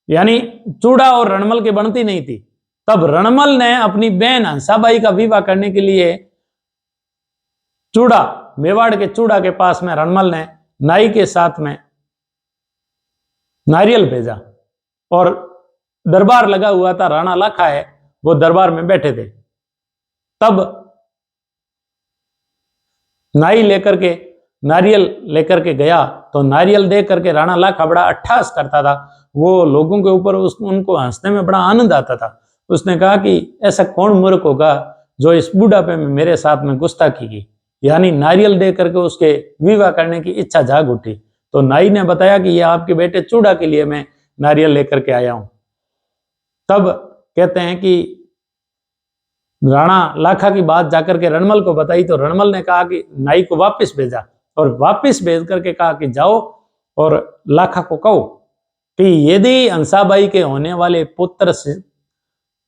यानी चूड़ा और रणमल की बनती नहीं थी, तब रणमल ने अपनी बहन हंसाबाई का विवाह करने के लिए चूड़ा, मेवाड़ के चूड़ा के पास में रणमल ने नाई के साथ में नारियल भेजा और दरबार लगा हुआ था, राणा लाखा है वो दरबार में बैठे थे। तब नाई लेकर के नारियल लेकर के गया तो नारियल दे करके राणा लाखा बड़ा अट्ठास करता था, वो लोगों के ऊपर उनको हंसने में बड़ा आनंद आता था। उसने कहा कि ऐसा कौन मूर्ख होगा जो इस बुढ़ापे में मेरे साथ में गुस्ताखी की, यानी नारियल दे करके उसके विवाह करने की इच्छा जाग उठी। तो नाई ने बताया कि ये आपके बेटे चूड़ा के लिए मैं नारियल लेकर के आया हूं। तब कहते हैं कि राणा लाखा की बात जाकर के रणमल को बताई तो रणमल ने कहा कि नाई को वापस भेजा और वापस भेज करके कहा कि जाओ और लाखा को कहो कि यदि हंसाबाई के होने वाले पुत्र से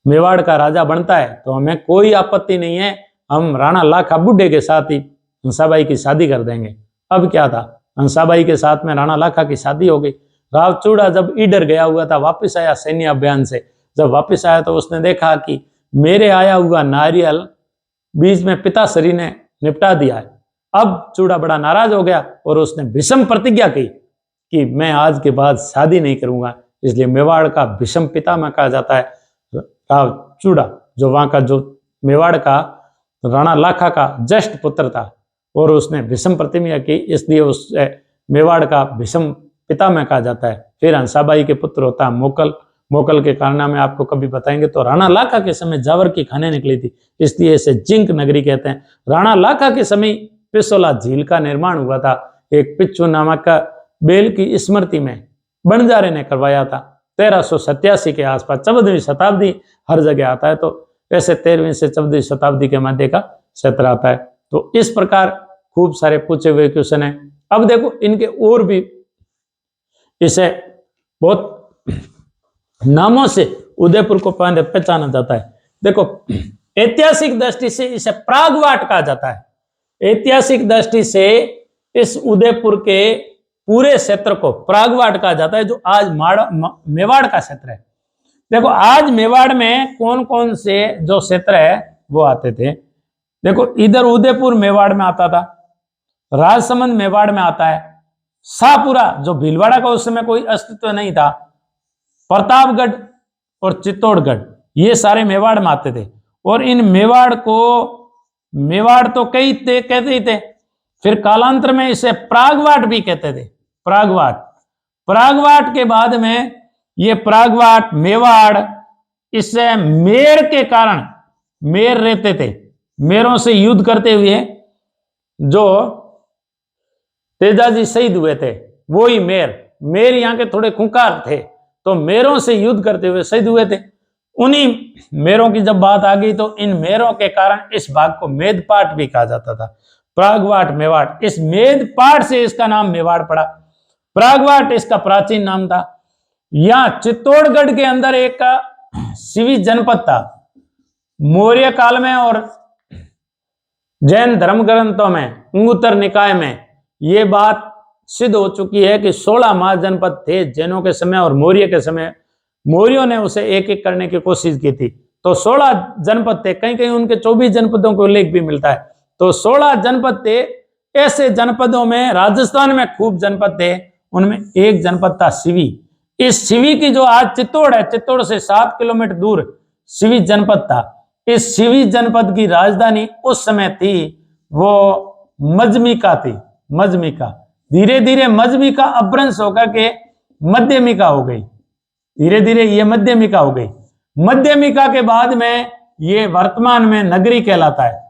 मेवाड़ का राजा बनता है तो हमें कोई आपत्ति नहीं है, हम राणा लाखा बुढ़े के साथ ही हंसाबाई की शादी कर देंगे। अब क्या था, हंसाबाई के साथ में राणा लाखा की शादी हो गई। राव चूड़ा जब ईडर गया हुआ था, वापस आया सैन्य अभियान से, जब वापस आया तो उसने देखा कि मेरे आया हुआ नारियल बीच में पिताश्री ने निपटा दिया है। अब चूड़ा बड़ा नाराज हो गया और उसने भीषम प्रतिज्ञा की कि मैं आज के बाद शादी नहीं करूंगा। इसलिए मेवाड़ का भीषम पितामह कहा जाता है राव चूड़ा, जो वहां का जो मेवाड़ का राणा लाखा का ज्येष्ठ पुत्र था और उसने भीषम प्रतिज्ञा की, इसलिए उस मेवाड़ का भीषम पितामह कहा जाता है। फिर हंसाबाई के पुत्र होता है मोकल, मोकल के कारनामे आपको कभी बताएंगे। तो राणा लाखा के समय जावर की खाने निकली थी, इसलिए इसे जिंक नगरी कहते हैं। राणा लाखा के समय पिसोला झील का निर्माण हुआ था, एक पिच्चू नामक का बेल की स्मृति में बंजारे ने करवाया था 1387 के आसपास। 14वीं शताब्दी हर जगह आता है, तो ऐसे 13वीं से 14वीं शताब्दी के मध्य का क्षेत्र आता है। तो इस प्रकार खूब सारे पूछे हुए क्वेश्चन है। अब देखो इनके और भी इसे बहुत नामों से उदयपुर को पहचाना जाता है। देखो ऐतिहासिक दृष्टि से इसे प्रागवाट कहा जाता है। ऐतिहासिक दृष्टि से इस उदयपुर के पूरे क्षेत्र को प्रागवाट कहा जाता है, जो आज मेवाड़ का क्षेत्र है। देखो आज मेवाड़ में कौन कौन से जो क्षेत्र है वो आते थे। देखो इधर उदयपुर मेवाड़ में आता था, राजसमंद मेवाड़ में आता है, शाहपुरा जो भीलवाड़ा का उस समय कोई अस्तित्व नहीं था, प्रतापगढ़ और चित्तौड़गढ़ ये सारे मेवाड़ में आते थे। और इन मेवाड़ को, मेवाड़ तो कई कहते ही थे, फिर कालांतर में इसे प्रागवाट भी कहते थे। प्रागवाट के बाद में ये प्रागवाट मेवाड़, इससे मेर के कारण, मेर रहते थे, मेरों से युद्ध करते हुए जो तेजाजी शहीद हुए थे वो ही मेर यहाँ के थोड़े खुंखार थे, तो मेरों से युद्ध करते हुए शहीद हुए थे। उन्हीं मेरों की जब बात आ गई तो इन मेरों के कारण इस भाग को मेदपाट भी कहा जाता था। प्रागवाट मेवाड़, इस मेदपाट से इसका नाम मेवाड़ पड़ा। प्रागवाट इसका प्राचीन नाम था। यहां चित्तौड़गढ़ के अंदर एक सिवी जनपद था। मौर्य काल में और जैन धर्म ग्रंथों में, अंगुत्तर निकाय में ये बात सिद्ध हो चुकी है कि 16 महाजनपद थे जैनों के समय, और मौर्य के समय मौर्यों ने उसे एक एक करने की कोशिश की थी, तो 16 जनपद थे। कहीं कहीं उनके 24 जनपदों को उल्लेख भी मिलता है, तो 16 जनपद थे। ऐसे जनपदों में राजस्थान में खूब जनपद थे, उनमें एक जनपद था सिवी। इस सिवी की जो आज चित्तौड़ है, चित्तौड़ से 7 किलोमीटर दूर सिवी जनपद था। इस सिवी जनपद की राजधानी उस समय थी वो मजमिका थी। मजमिका, धीरे धीरे मजमिका अपभ्रंश होकर के मध्यमिका हो गई, धीरे धीरे ये मध्यमिका हो गई। मध्यमिका के बाद में ये वर्तमान में नगरी कहलाता है।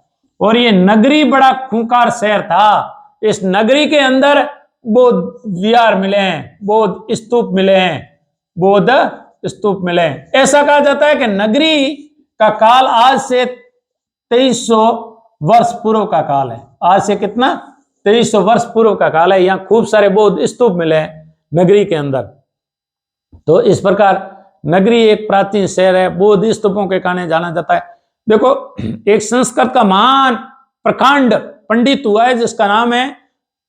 और ये नगरी बड़ा खूंखार शहर था। इस नगरी के अंदर बौद्ध विहार मिले हैं, बौद्ध स्तूप मिले हैं, बौद्ध स्तूप मिले हैं। ऐसा कहा जाता है कि नगरी का काल आज से 2300 वर्ष पूर्व का काल है। आज से कितना? 2300 वर्ष पूर्व का काल है। यहाँ खूब सारे बौद्ध स्तूप मिले हैं नगरी के अंदर। तो इस प्रकार नगरी एक प्राचीन शहर है, बौद्ध स्तूपों के कारण जाना जाता है। देखो एक संस्कृत का महान प्रकांड पंडित हुआ है जिसका नाम है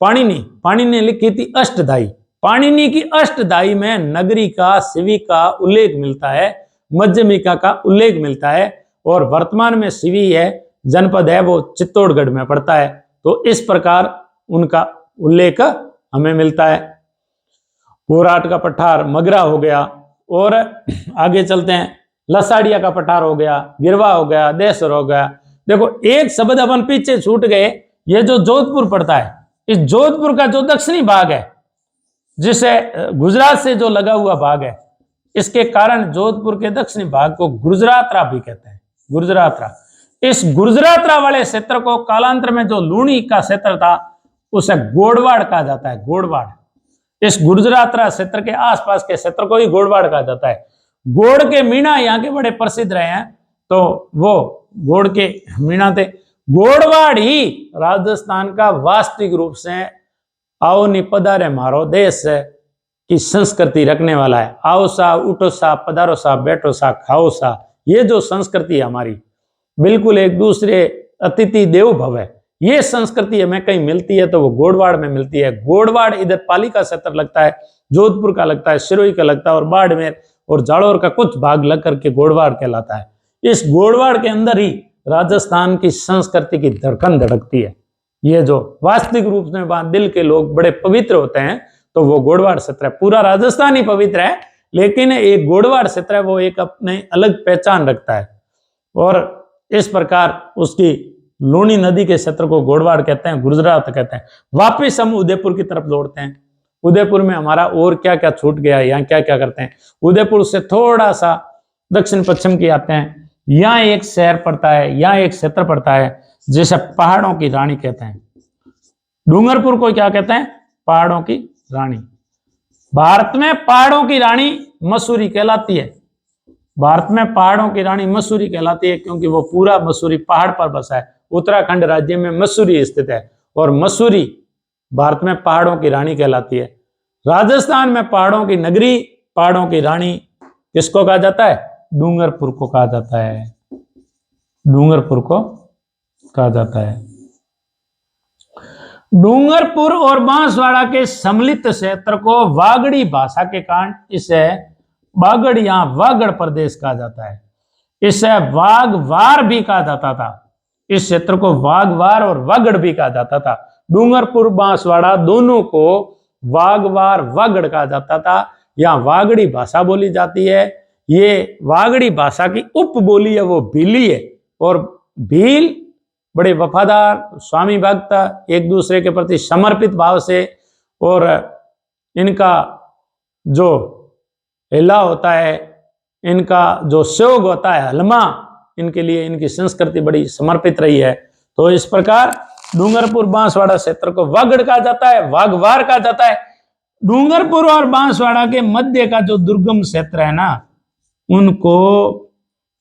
पाणिनि। पाणिनि ने लिखी थी अष्टधाई। पाणिनि की अष्टधाई में नगरी का, सिवी का उल्लेख मिलता है, मध्यमिका का उल्लेख मिलता है, और वर्तमान में सिवी है जनपद है वो चित्तौड़गढ़ में पड़ता है। तो इस प्रकार उनका उल्लेख हमें मिलता है। पोराट का पठार मगरा हो गया, और आगे चलते हैं, लसाड़िया का पठार हो गया, गिरवा हो गया, देसर हो गया। देखो एक शब्द अपन पीछे छूट गए, ये जो जोधपुर पड़ता है, इस जोधपुर का जो दक्षिणी भाग है, जिसे गुजरात से जो लगा हुआ भाग है, इसके कारण जोधपुर के दक्षिणी भाग को गुजरातरा भी कहते हैं। गुजरातरा, इस गुजरातरा वाले क्षेत्र को कालांतर में जो लूणी का क्षेत्र था उसे गोड़वाड़ कहा जाता है। गोड़वाड़, इस गुजरातरा क्षेत्र के आसपास के क्षेत्र को ही गोड़वाड़ कहा जाता है। गोड़ के मीणा यहाँ के बड़े प्रसिद्ध रहे हैं, तो वो गोड़ के मीणा थे। गोड़वाड़ ही राजस्थान का वास्तविक रूप से आओ नि पधारे मारो देश की संस्कृति रखने वाला है। आओ सा, उठो सा, पधारो सा, बैठो सा, खाओ सा, ये जो संस्कृति है हमारी, बिल्कुल एक दूसरे अतिथि देवो भव है। ये संस्कृति हमें कहीं मिलती है तो वो गोड़वाड़ में मिलती है। गोड़वाड़ इधर पाली का क्षेत्र लगता है, जोधपुर का लगता है, सिरोही का लगता है, और बाड़मेर और जालोर का कुछ भाग लग करके गोड़वाड़ कहलाता है। इस गोड़वाड़ के अंदर ही राजस्थान की संस्कृति की धड़कन धड़कती है। ये जो वास्तविक रूप में वहां दिल के लोग बड़े पवित्र होते हैं, तो वो गोड़वाड़ क्षेत्र है। पूरा राजस्थान ही पवित्र है, लेकिन एक गोड़वाड़ क्षेत्र है वो एक अपने अलग पहचान रखता है। और इस प्रकार उसकी लूणी नदी के क्षेत्र को गोड़वाड़ कहते हैं, गुजरात कहते हैं। वापिस हम उदयपुर की तरफ लौटते हैं। उदयपुर में हमारा और क्या क्या छूट गया, यहाँ क्या क्या करते हैं। उदयपुर से थोड़ा सा दक्षिण पश्चिम की आते हैं। यहाँ एक शहर पड़ता है, यहाँ एक क्षेत्र पड़ता है जिसे पहाड़ों की रानी कहते हैं। डूंगरपुर को क्या कहते हैं? पहाड़ों की रानी। भारत में पहाड़ों की रानी मसूरी कहलाती है। भारत में पहाड़ों की रानी मसूरी कहलाती है क्योंकि वो पूरा मसूरी पहाड़ पर बसा है। उत्तराखंड राज्य में मसूरी स्थित है, और मसूरी भारत में पहाड़ों की रानी कहलाती है। राजस्थान में पहाड़ों की नगरी, पहाड़ों की रानी किसको कहा जाता है? डूंगरपुर को कहा जाता है। डूंगरपुर को कहा जाता है। डूंगरपुर और बांसवाड़ा के सम्मिलित क्षेत्र को वागड़ी भाषा के कारण इसे वागड़ या वागड़ प्रदेश कहा जाता है। इसे वागवार भी कहा जाता था। इस क्षेत्र को वागवार और वागड़ भी कहा जाता था। डूंगरपुर बांसवाड़ा दोनों को वागवार वागड़ कहा जाता था। यहाँ वागड़ी भाषा बोली जाती है। ये वागड़ी भाषा की उपबोली है वो भीली है, और भील बड़े वफादार, स्वामी भक्त, एक दूसरे के प्रति समर्पित भाव से, और इनका जो हिला होता है, इनका जो सहयोग होता है, हलमा, इनके लिए इनकी संस्कृति बड़ी समर्पित रही है। तो इस प्रकार डूंगरपुर बांसवाड़ा क्षेत्र को वागड़ कहा जाता है, वागवार कहा जाता है। डूंगरपुर और बांसवाड़ा के मध्य का जो दुर्गम क्षेत्र है ना, उनको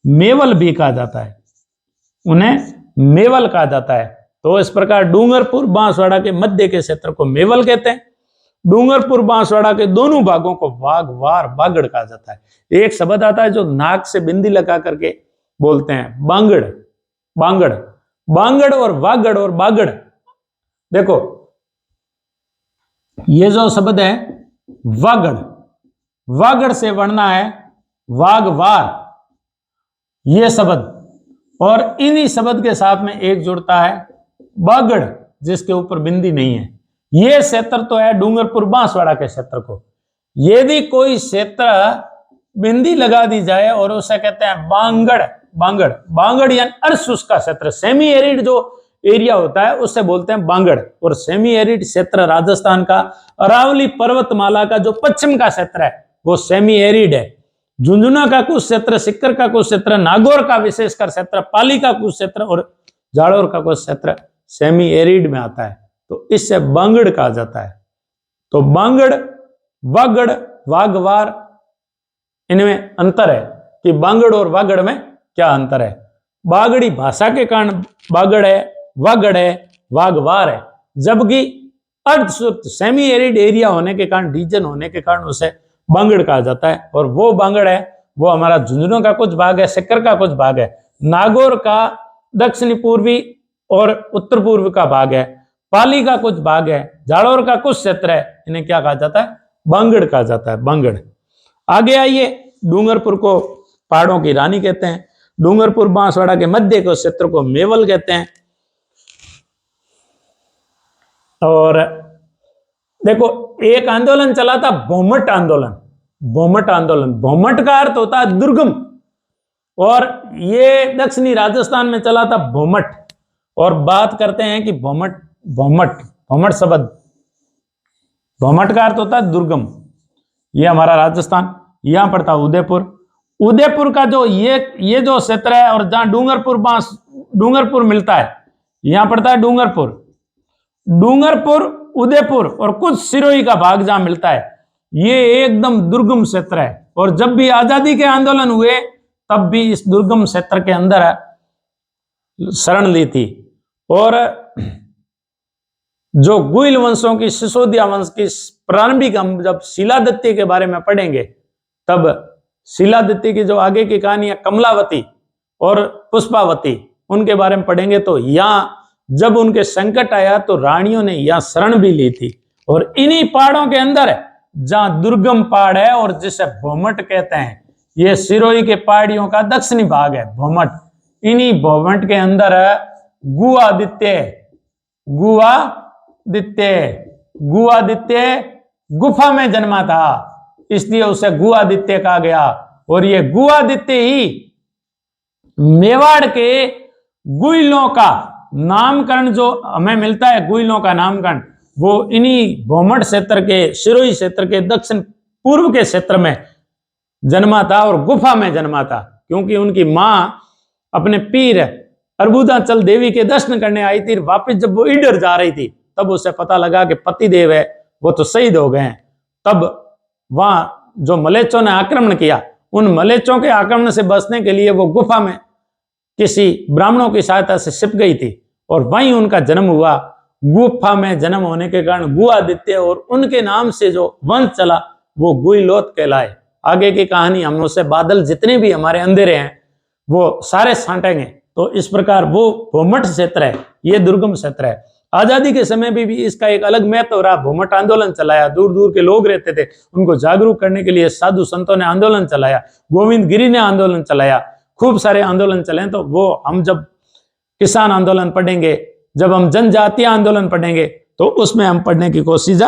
मेवल भी कहा जाता है, उन्हें मेवल कहा जाता है। तो इस प्रकार डूंगरपुर बांसवाड़ा के मध्य के क्षेत्र को मेवल कहते हैं। डूंगरपुर बांसवाड़ा के दोनों भागों को वागवार वागड़ कहा जाता है। एक शब्द आता है जो नाक से बिंदी लगा करके बोलते हैं, बांगड़, बांगड़, बांगड़ और वागड़ और बागड़। देखो ये जो शब्द है वागड़, वागड़ से बनना है वागवार ये शब्द, और इन्हीं शब्द के साथ में एक जुड़ता है बागड़, जिसके ऊपर बिंदी नहीं है। यह क्षेत्र तो है डूंगरपुर बांसवाड़ा के क्षेत्र को। यदि कोई क्षेत्र बिंदी लगा दी जाए और उसे कहते हैं बांगड़, बांगड़, बांगड़ यानी अर्धशुष्क का क्षेत्र, सेमी एरिड जो एरिया होता है उससे बोलते हैं बांगड़। और सेमी एरिड क्षेत्र राजस्थान का अरावली पर्वतमाला का जो पश्चिम का क्षेत्र है वो सेमी एरिड है। झुंझुनू का कुछ क्षेत्र, सिक्कर का कुछ क्षेत्र, नागौर का विशेषकर क्षेत्र, पाली का कुछ क्षेत्र और जालोर का कुछ क्षेत्र सेमी एरिड में आता है। तो इससे बांगड़ कहा जाता है। तो बांगड़, वागड़, वागवार, इनमें अंतर है कि बांगड़ और वागड़ में क्या अंतर है। बागड़ी भाषा के कारण बागड़ है, वागड़ है, वागवार है, जबकि अर्धशुष्क सेमी एरिड एरिया होने के कारण, रीजन होने के कारण उसे बांगड़ कहा जाता है। और वो बांगड़ है वो हमारा झुंझुनू का कुछ भाग है, सिक्कर का कुछ भाग है, नागौर का दक्षिणी पूर्वी और उत्तर पूर्व का भाग है, पाली का कुछ भाग है, जालोर का कुछ क्षेत्र है, इन्हें क्या कहा जाता है, बांगड़ कहा जाता है, बांगड़। आगे आइए, डूंगरपुर को पहाड़ों की रानी कहते हैं। डूंगरपुर बांसवाड़ा के मध्य के क्षेत्र को मेवल कहते हैं। और देखो एक आंदोलन चला था भोमट आंदोलन, भोमट आंदोलन, भोमट का अर्थ होता है दुर्गम, और ये दक्षिणी राजस्थान में चला था भोमट। और बात करते हैं कि भोमट, भोमट, भोमट शब्द, भोमट का अर्थ होता है दुर्गम। ये हमारा राजस्थान, यहां पड़ता उदयपुर। उदयपुर का जो ये जो क्षेत्र है और जहां डूंगरपुर मिलता है, यहां पड़ता है डूंगरपुर, डूंगरपुर, उदयपुर और कुछ सिरोही का भाग जहां मिलता है, ये एकदम दुर्गम क्षेत्र है। और जब भी आजादी के आंदोलन हुए तब भी इस दुर्गम क्षेत्र के अंदर शरण ली थी। और जो गुइल वंशों की, सिसोदिया वंश की प्रारंभिक, हम जब शिलादित्य के बारे में पढ़ेंगे तब शिलादित्य की जो आगे की कहानी है, कमलावती और पुष्पावती, उनके बारे में पढ़ेंगे। तो यहाँ जब उनके संकट आया तो रानियों ने यहाँ शरण भी ली थी। और इन्हीं पहाड़ों के अंदर जहां दुर्गम पहाड़ है और जिसे भोमट कहते हैं, ये सिरोही के पहाड़ियों का दक्षिणी भाग है भोमट। इन्हीं भोमट के अंदर गुआदित्य, गुआदित्य गुफा में जन्मा था, इसलिए उसे गुआदित्य कहा गया। और ये गुआदित्य ही मेवाड़ के गुइलों का नामकरण जो हमें मिलता है, गुइलों का नामकरण, वो इन्हीं भोमट क्षेत्र के, सिरोही क्षेत्र के दक्षिण पूर्व के क्षेत्र में जन्मा था और गुफा में जन्मा था। क्योंकि उनकी मां अपने पीर अर्बुदाचल देवी के दर्शन करने आई थी, वापस जब वो इधर जा रही थी तब उसे पता लगा कि पति देव है वो तो शहीद हो गए हैं। तब वहां जो मलेच्चों ने आक्रमण किया, उन मलेच्चों के आक्रमण से बचने के लिए वो गुफा में किसी ब्राह्मणों की सहायता से छिप गई थी और वहीं उनका जन्म हुआ। गुफा में जन्म होने के कारण गुआदित्य, और उनके नाम से जो वंश चला वो गुइलोत कहलाए। आगे की कहानी हम उससे बादल जितने भी हमारे अंधेरे हैं वो सारे छांटेंगे। तो इस प्रकार वो भोमट क्षेत्र है, ये दुर्गम क्षेत्र है। आजादी के समय भी इसका एक अलग महत्व रहा। भूमट आंदोलन चलाया, दूर दूर के लोग रहते थे, उनको जागरूक करने के लिए साधु संतों ने आंदोलन चलाया, गोविंद गिरी ने आंदोलन चलाया, खूब सारे आंदोलन चले। तो वो हम जब किसान आंदोलन पढ़ेंगे, जब हम जनजातीय आंदोलन पढ़ेंगे, तो उसमें हम पढ़ने की कोशिश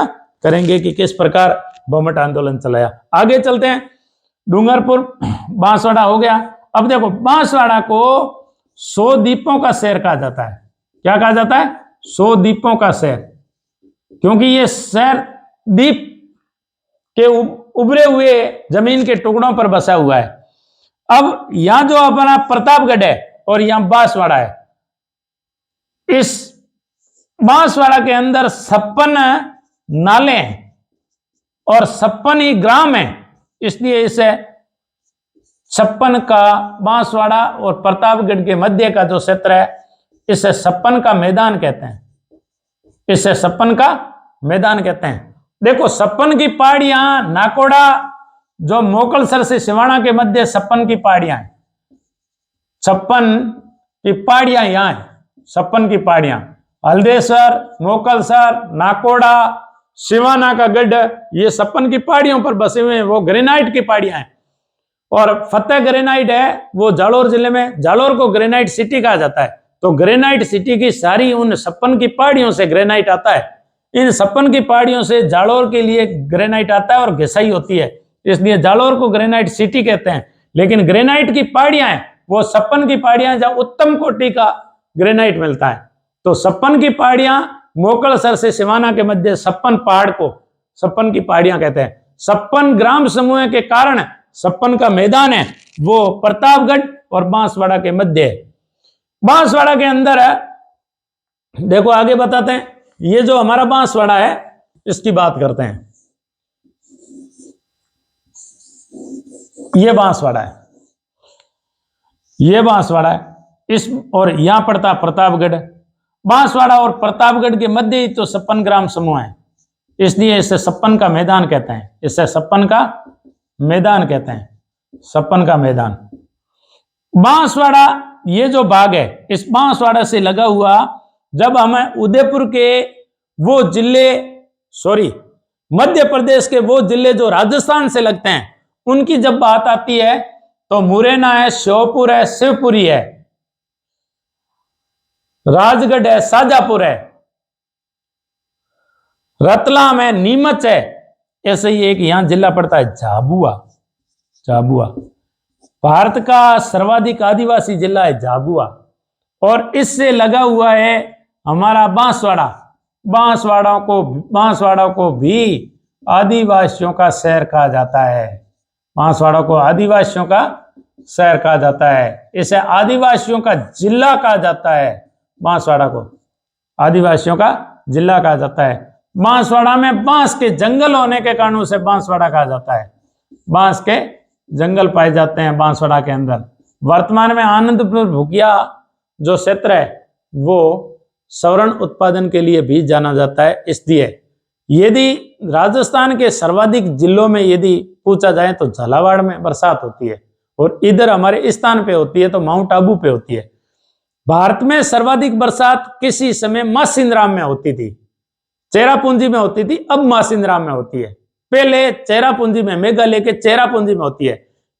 करेंगे कि किस प्रकार भूमट आंदोलन चलाया। आगे चलते हैं। डूंगरपुर बांसवाड़ा हो गया। अब देखो, बांसवाड़ा को 100 द्वीपों का शहर कहा जाता है। क्या कहा जाता है? 100 द्वीपों का शहर, क्योंकि ये शहर द्वीप के उभरे हुए जमीन के टुकड़ों पर बसा हुआ है। अब यहां जो अपना प्रतापगढ़ है और यहां बांसवाड़ा है, इस बांसवाड़ा के अंदर 56 नाले हैं और 56 ही ग्राम है, इसलिए इसे 56 का बांसवाड़ा और प्रतापगढ़ के मध्य का जो क्षेत्र है, इसे 56 का मैदान कहते हैं। इसे 56 का मैदान कहते हैं। देखो, 56 की पहाड़ियां, नाकोड़ा जो मोकलसर से सिवाना के मध्य 56 की पहाड़ियां हैं, 56 की पहाड़ियां यहां है। 56 की पहाड़ियां हल्देसर, मोकलसर, नाकोड़ा, सिवाना का गढ़, ये 56 की पहाड़ियों पर बसे हुए हैं। वो ग्रेनाइट की पहाड़ियां हैं। और फतेह ग्रेनाइट है, वो जालोर जिले में, जालोर को ग्रेनाइट सिटी कहा जाता है। तो ग्रेनाइट सिटी की सारी उन 56 की पहाड़ियों से ग्रेनाइट आता है। इन 56 की पहाड़ियों से जालोर के लिए ग्रेनाइट आता है और घिसाई होती है, इसलिए जालोर को ग्रेनाइट सिटी कहते हैं। लेकिन ग्रेनाइट की पहाड़ियां हैं वो 56 की पहाड़ियां जहां उत्तम कोटि का ग्रेनाइट मिलता है। तो 56 की पहाड़ियां मोकलसर से सिवाना के मध्य 56 पहाड़ को 56 की पहाड़ियां कहते हैं। 56 ग्राम समूह के कारण 56 का मैदान है वो प्रतापगढ़ और बांसवाड़ा के मध्य है। बांसवाड़ा के अंदर है, देखो आगे बताते हैं। ये जो हमारा बांसवाड़ा है, इसकी बात करते हैं। ये बांसवाड़ा है, ये बांसवाड़ा है, इस और यहां पड़ता प्रतापगढ़। बांसवाड़ा और प्रतापगढ़ के मध्य ही तो 56 ग्राम समूह है, इसलिए इसे 56 का मैदान कहते हैं। इसे 56 का मैदान कहते हैं। 56 का मैदान। बांसवाड़ा ये जो भाग है, इस बांसवाड़ा से लगा हुआ, जब हमें उदयपुर के वो जिले, मध्य प्रदेश के वो जिले जो राजस्थान से लगते हैं, उनकी जब बात आती है तो मुरैना है, श्योपुर है, शिवपुरी है, राजगढ़ है, शाजापुर है, रतलाम है, नीमच है। ऐसे ही एक यहां जिला पड़ता है झाबुआ। झाबुआ भारत का सर्वाधिक आदिवासी जिला है झाबुआ, और इससे लगा हुआ है हमारा बांसवाड़ा। बांसवाड़ा को भी आदिवासियों का शहर कहा जाता है। बांसवाड़ा को आदिवासियों का शहर कहा जाता है। इसे आदिवासियों का जिला कहा जाता है। बांसवाड़ा को आदिवासियों का जिला कहा जाता है। बांसवाड़ा में बांस के जंगल होने के कारण उसे बांसवाड़ा कहा जाता है। बांस के जंगल पाए जाते हैं बांसवाड़ा के अंदर। वर्तमान में आनंदपुर भुकिया जो क्षेत्र है वो स्वर्ण उत्पादन के लिए भी जाना जाता है। इसलिए यदि राजस्थान के सर्वाधिक जिलों में यदि पूछा जाए तो झालावाड़ में बरसात होती है, और इधर हमारे इस स्थान पे होती है तो माउंट आबू पे होती है। भारत में सर्वाधिक बरसात किसी समय मासिंद्राम में होती थी, चेरापूंजी में होती थी, अब मासिंद्राम में होती है। पहले चेरापूंजी में, मेघालय के चेरापूंजी में होती है,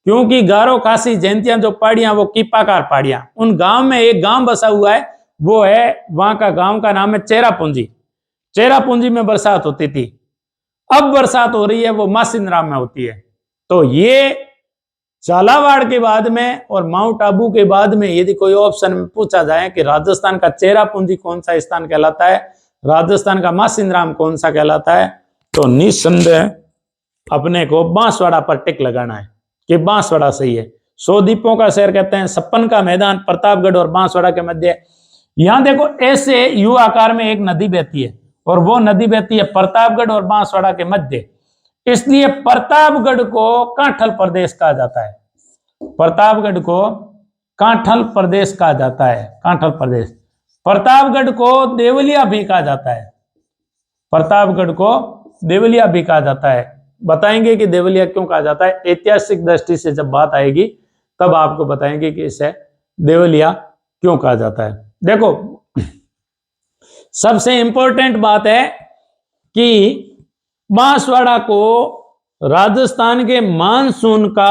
क्योंकि गारो खासी जयंतियां जो पहाड़ियां वो कीपाकार पहाड़ियां, उन गांव में एक गांव बसा हुआ है, वो है वहां का गांव का नाम है चेरापूंजी। चेरापूंजी में बरसात होती थी, अब बरसात हो रही है वो मासिंद्राम में होती है। तो ये झालावाड़ के बाद में और माउंट आबू के बाद में यदि कोई ऑप्शन में पूछा जाए कि राजस्थान का चेरापूंजी कौन सा स्थान कहलाता है, राजस्थान का मासिंद्राम कौन सा कहलाता है, तो निस्संदेह अपने को बांसवाड़ा पर टिक लगाना है कि बांसवाड़ा सही है। 100 द्वीपों का शहर कहते हैं। 56 का मैदान प्रतापगढ़ और बांसवाड़ा के मध्य। यहां देखो ऐसे यू आकार में एक नदी बहती है, और वो नदी बहती है प्रतापगढ़ और बांसवाड़ा के मध्य। इसलिए प्रतापगढ़ को कांठल प्रदेश कहा जाता है। प्रतापगढ़ को कांठल प्रदेश कहा जाता है। कांठल प्रदेश। प्रतापगढ़ को देवलिया भी कहा जाता है। प्रतापगढ़ को देवलिया भी कहा जाता है। बताएंगे कि देवलिया क्यों कहा जाता है, ऐतिहासिक दृष्टि से जब बात आएगी तब आपको बताएंगे कि इसे देवलिया क्यों कहा जाता है। देखो सबसे इंपॉर्टेंट बात है कि बांसवाड़ा को राजस्थान के मानसून का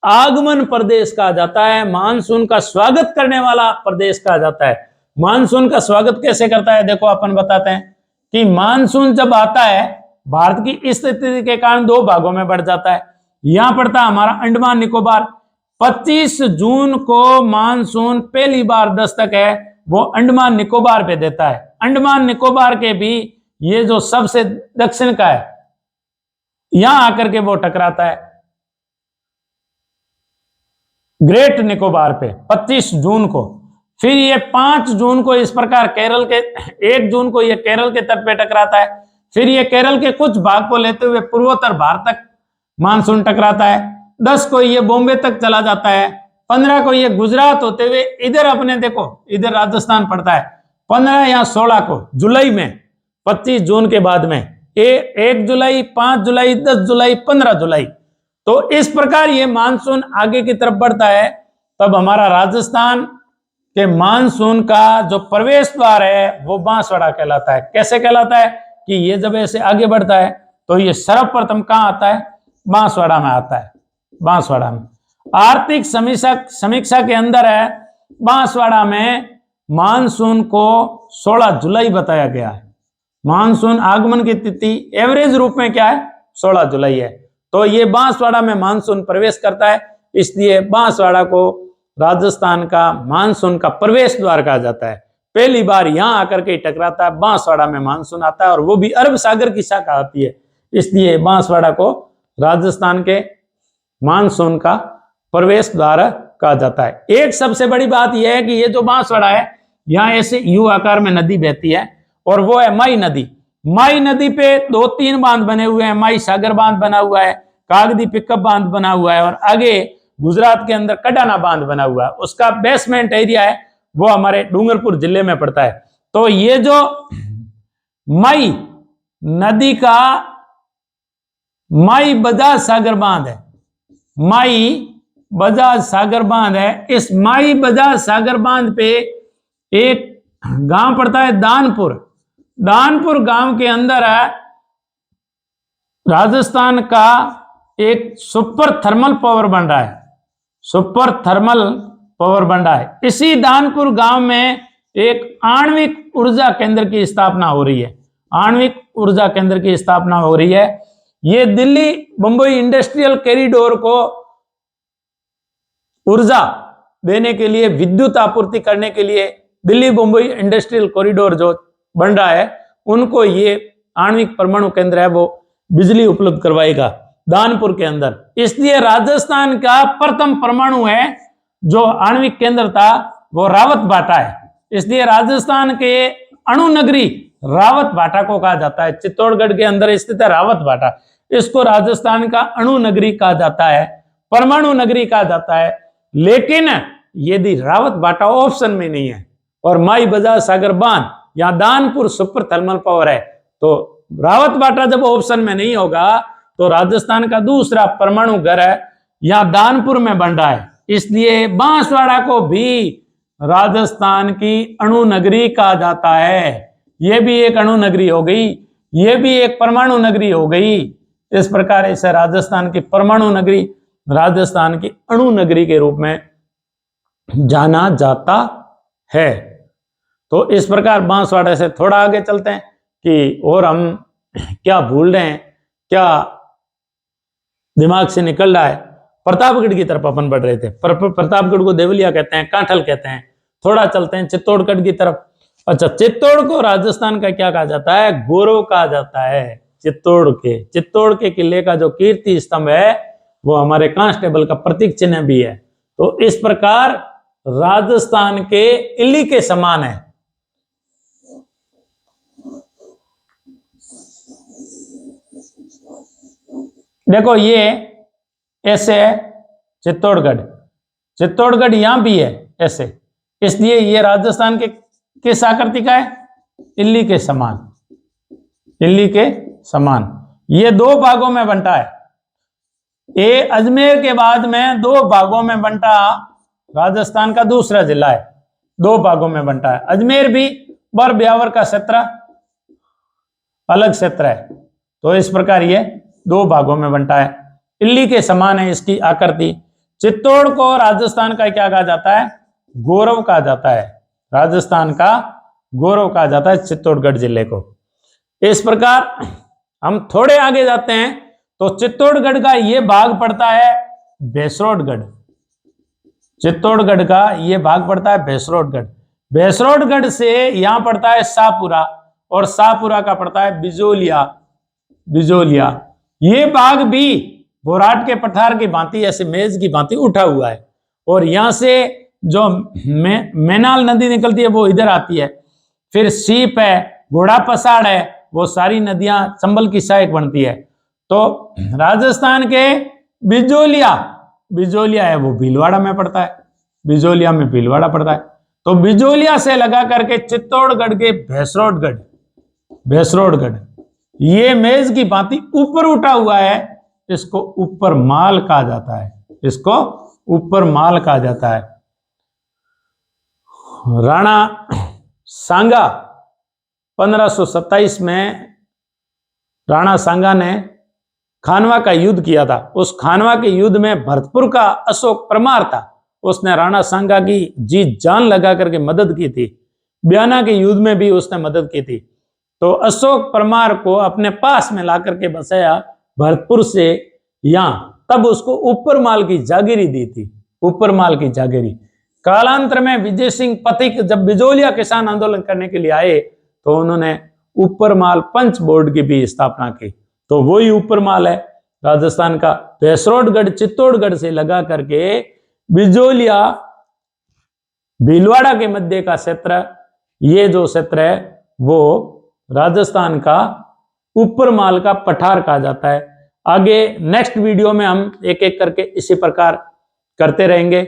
आगमन प्रदेश कहा जाता है, मानसून का स्वागत करने वाला प्रदेश कहा जाता है। मानसून का स्वागत कैसे करता है, देखो अपन बताते हैं कि मानसून जब आता है भारत की स्थिति के कारण दो भागों में बढ़ जाता है। यहां पड़ता है हमारा अंडमान निकोबार। 25 जून को मानसून पहली बार दस्तक है वो अंडमान निकोबार पे देता है। अंडमान निकोबार के भी ये जो सबसे दक्षिण का है यहां आकर के वो टकराता है ग्रेट निकोबार पे 25 जून को। फिर ये 5 जून को इस प्रकार केरल के 1 जून को ये केरल के तट पे टकराता है। फिर ये केरल के कुछ भाग को लेते हुए पूर्वोत्तर भारत तक मानसून टकराता है। 10 को ये बॉम्बे तक चला जाता है। 15 को ये गुजरात होते हुए इधर अपने देखो इधर राजस्थान पड़ता है। 15 या 16 को जुलाई में 25 जून के बाद में 1 जुलाई, 5 जुलाई, 10 जुलाई, 15 जुलाई, तो इस प्रकार ये मानसून आगे की तरफ बढ़ता है। तब हमारा राजस्थान के मानसून का जो प्रवेश द्वार है वो बांसवाड़ा कहलाता है। कैसे कहलाता है कि ये जब ऐसे आगे बढ़ता है तो ये सर्वप्रथम कहां आता है, बांसवाड़ा में आता है। बांसवाड़ा में आर्थिक समीक्षा के अंदर है बांसवाड़ा में मानसून को 16 जुलाई बताया गया है। मानसून आगमन की तिथि एवरेज रूप में क्या है, 16 जुलाई है। तो ये बांसवाड़ा में मानसून प्रवेश करता है, इसलिए बांसवाड़ा को राजस्थान का मानसून का प्रवेश द्वार कहा जाता है। पहली बार यहां आकर के टकराता है, बांसवाड़ा में मानसून आता है और वो भी अरब सागर की शाखा आती है, इसलिए बांसवाड़ा को राजस्थान के मानसून का प्रवेश द्वार कहा जाता है। एक सबसे बड़ी बात यह है कि ये जो बांसवाड़ा है यहाँ ऐसे यू आकार में नदी बहती है और वो है माई नदी। माई नदी पे 2-3 बांध बने हुए हैं। माई सागर बांध बना हुआ है, कागदी पिकअप बांध बना हुआ है और आगे गुजरात के अंदर कडाना बांध बना हुआ है। उसका बेसमेंट एरिया है वो हमारे डूंगरपुर जिले में पड़ता है। तो ये जो माई नदी का माई बजाज सागर बांध है, माई बजाज सागर बांध है, इस माई बजाज सागर बांध पे एक गांव पड़ता है दानपुर। दानपुर गांव के अंदर है राजस्थान का एक सुपर थर्मल पावर बन रहा है, सुपर थर्मल पावर बन रहा है। इसी दानपुर गांव में एक आणविक ऊर्जा केंद्र की स्थापना हो रही है। आणविक ऊर्जा केंद्र की स्थापना हो रही है। ये दिल्ली बंबई इंडस्ट्रियल कॉरिडोर को ऊर्जा देने के लिए, विद्युत आपूर्ति करने के लिए दिल्ली बंबई इंडस्ट्रियल कॉरिडोर जो बन रहा है उनको ये आणविक परमाणु केंद्र है वो बिजली उपलब्ध करवाएगा दानपुर के अंदर। इसलिए राजस्थान का प्रथम परमाणु है जो आणविक केंद्र था वो रावत भाटा है। इसलिए राजस्थान के अणु नगरी रावत भाटा को कहा जाता है। चित्तौड़गढ़ के अंदर स्थित है रावत भाटा, इसको राजस्थान का अणु नगरी कहा जाता है, परमाणु नगरी कहा जाता है। लेकिन यदि रावत भाटा ऑप्शन में नहीं है और माई बजाज सागर बांध या दानपुर सुपर थर्मल पावर है, तो रावत भाटा जब ऑप्शन में नहीं होगा तो राजस्थान का दूसरा परमाणु घर है यहां दानपुर में बन रहा है। इसलिए बांसवाड़ा को भी राजस्थान की अणु नगरी कहा जाता है। यह भी एक अणु नगरी हो गई, यह भी एक परमाणु नगरी हो गई। इस प्रकार इसे राजस्थान की परमाणु नगरी, राजस्थान की अणु नगरी के रूप में जाना जाता है। तो इस प्रकार बांसवाड़ा से थोड़ा आगे चलते हैं कि और हम क्या भूल रहे हैं, क्या दिमाग से निकल रहा है। प्रतापगढ़ की तरफ अपन बढ़ रहे थे। प्रतापगढ़ को देवलिया कहते हैं, कांठल कहते हैं। थोड़ा चलते हैं चित्तौड़गढ़ की तरफ। अच्छा, चित्तौड़ को राजस्थान का क्या कहा जाता है, गौरव कहा जाता है। चित्तौड़ के किले का जो कीर्ति स्तंभ है वो हमारे कांस्टेबल का प्रतीक चिन्ह भी है। तो इस प्रकार राजस्थान के इल्ली के समान है। देखो ये ऐसे है चित्तौड़गढ़, चित्तौड़गढ़ यहां भी है ऐसे, इसलिए ये राजस्थान के किस आकृति का है, इल्ली के समान, इल्ली के समान। ये 2 भागों में बंटा है। ये अजमेर के बाद में 2 भागों में बंटा राजस्थान का दूसरा जिला है, 2 भागों में बंटा है। अजमेर भी और ब्यावर का क्षेत्र अलग क्षेत्र है। तो इस प्रकार ये दो भागों में बंटा है। इल्ली के समान है इसकी आकृति। चित्तौड़ को राजस्थान का क्या कहा जाता है? गौरव कहा जाता है। राजस्थान का गौरव कहा जाता है चित्तौड़गढ़ जिले को। इस प्रकार हम थोड़े आगे जाते हैं तो चित्तौड़गढ़ का ये भाग पड़ता है भैंसरोडगढ़। चित्तौड़गढ़ का ये भाग पड़ता है भैंसरोडगढ़। भैंसरोडगढ़ से यहां पड़ता है शाहपुरा और शाहपुरा का पड़ता है बिजोलिया। बिजोलिया ये भाग भी बोराट के पठार की भांति ऐसे मेज की भांति उठा हुआ है। और यहां से जो मैनाल नदी निकलती है वो इधर आती है। फिर सीप है, घोड़ा पसाड़ है, वो सारी नदियां चंबल की सहायक बनती है। तो राजस्थान के बिजोलिया है वो भीलवाड़ा में पड़ता है। बिजोलिया में भीलवाड़ा पड़ता है। तो बिजोलिया से लगा करके चित्तौड़गढ़ के भैंसरोडगढ़ ये मेज की भांति ऊपर उठा हुआ है। इसको ऊपर माल कहा जाता है। इसको ऊपर माल कहा जाता है। राणा सांगा 1527 में राणा सांगा ने खानवा का युद्ध किया था। उस खानवा के युद्ध में भरतपुर का अशोक परमार था, उसने राणा सांगा की जी जान लगा करके मदद की थी। ब्याना के युद्ध में भी उसने मदद की थी। तो अशोक परमार को अपने पास में ला करके बसाया भरतपुर से यहां, तब उसको ऊपर माल की जागीरी दी थी। ऊपर माल की जागीरी। कालांतर में विजय सिंह पथिक जब बिजोलिया किसान आंदोलन करने के लिए आए तो उन्होंने ऊपर माल पंच बोर्ड की भी स्थापना की। तो वही ऊपर माल है राजस्थान का। भैंसरोडगढ़ चित्तौड़गढ़ से लगा करके बिजोलिया भीलवाड़ा के मध्य का क्षेत्र, ये जो क्षेत्र है वो राजस्थान का ऊपर माल का पठार कहा जाता है। आगे नेक्स्ट वीडियो में हम एक एक करके इसी प्रकार करते रहेंगे।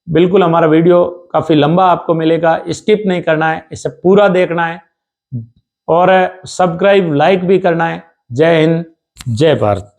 बिल्कुल हमारा वीडियो काफी लंबा आपको मिलेगा, स्किप नहीं करना है, इसे पूरा देखना है और सब्सक्राइब लाइक भी करना है। जय हिंद, जय भारत।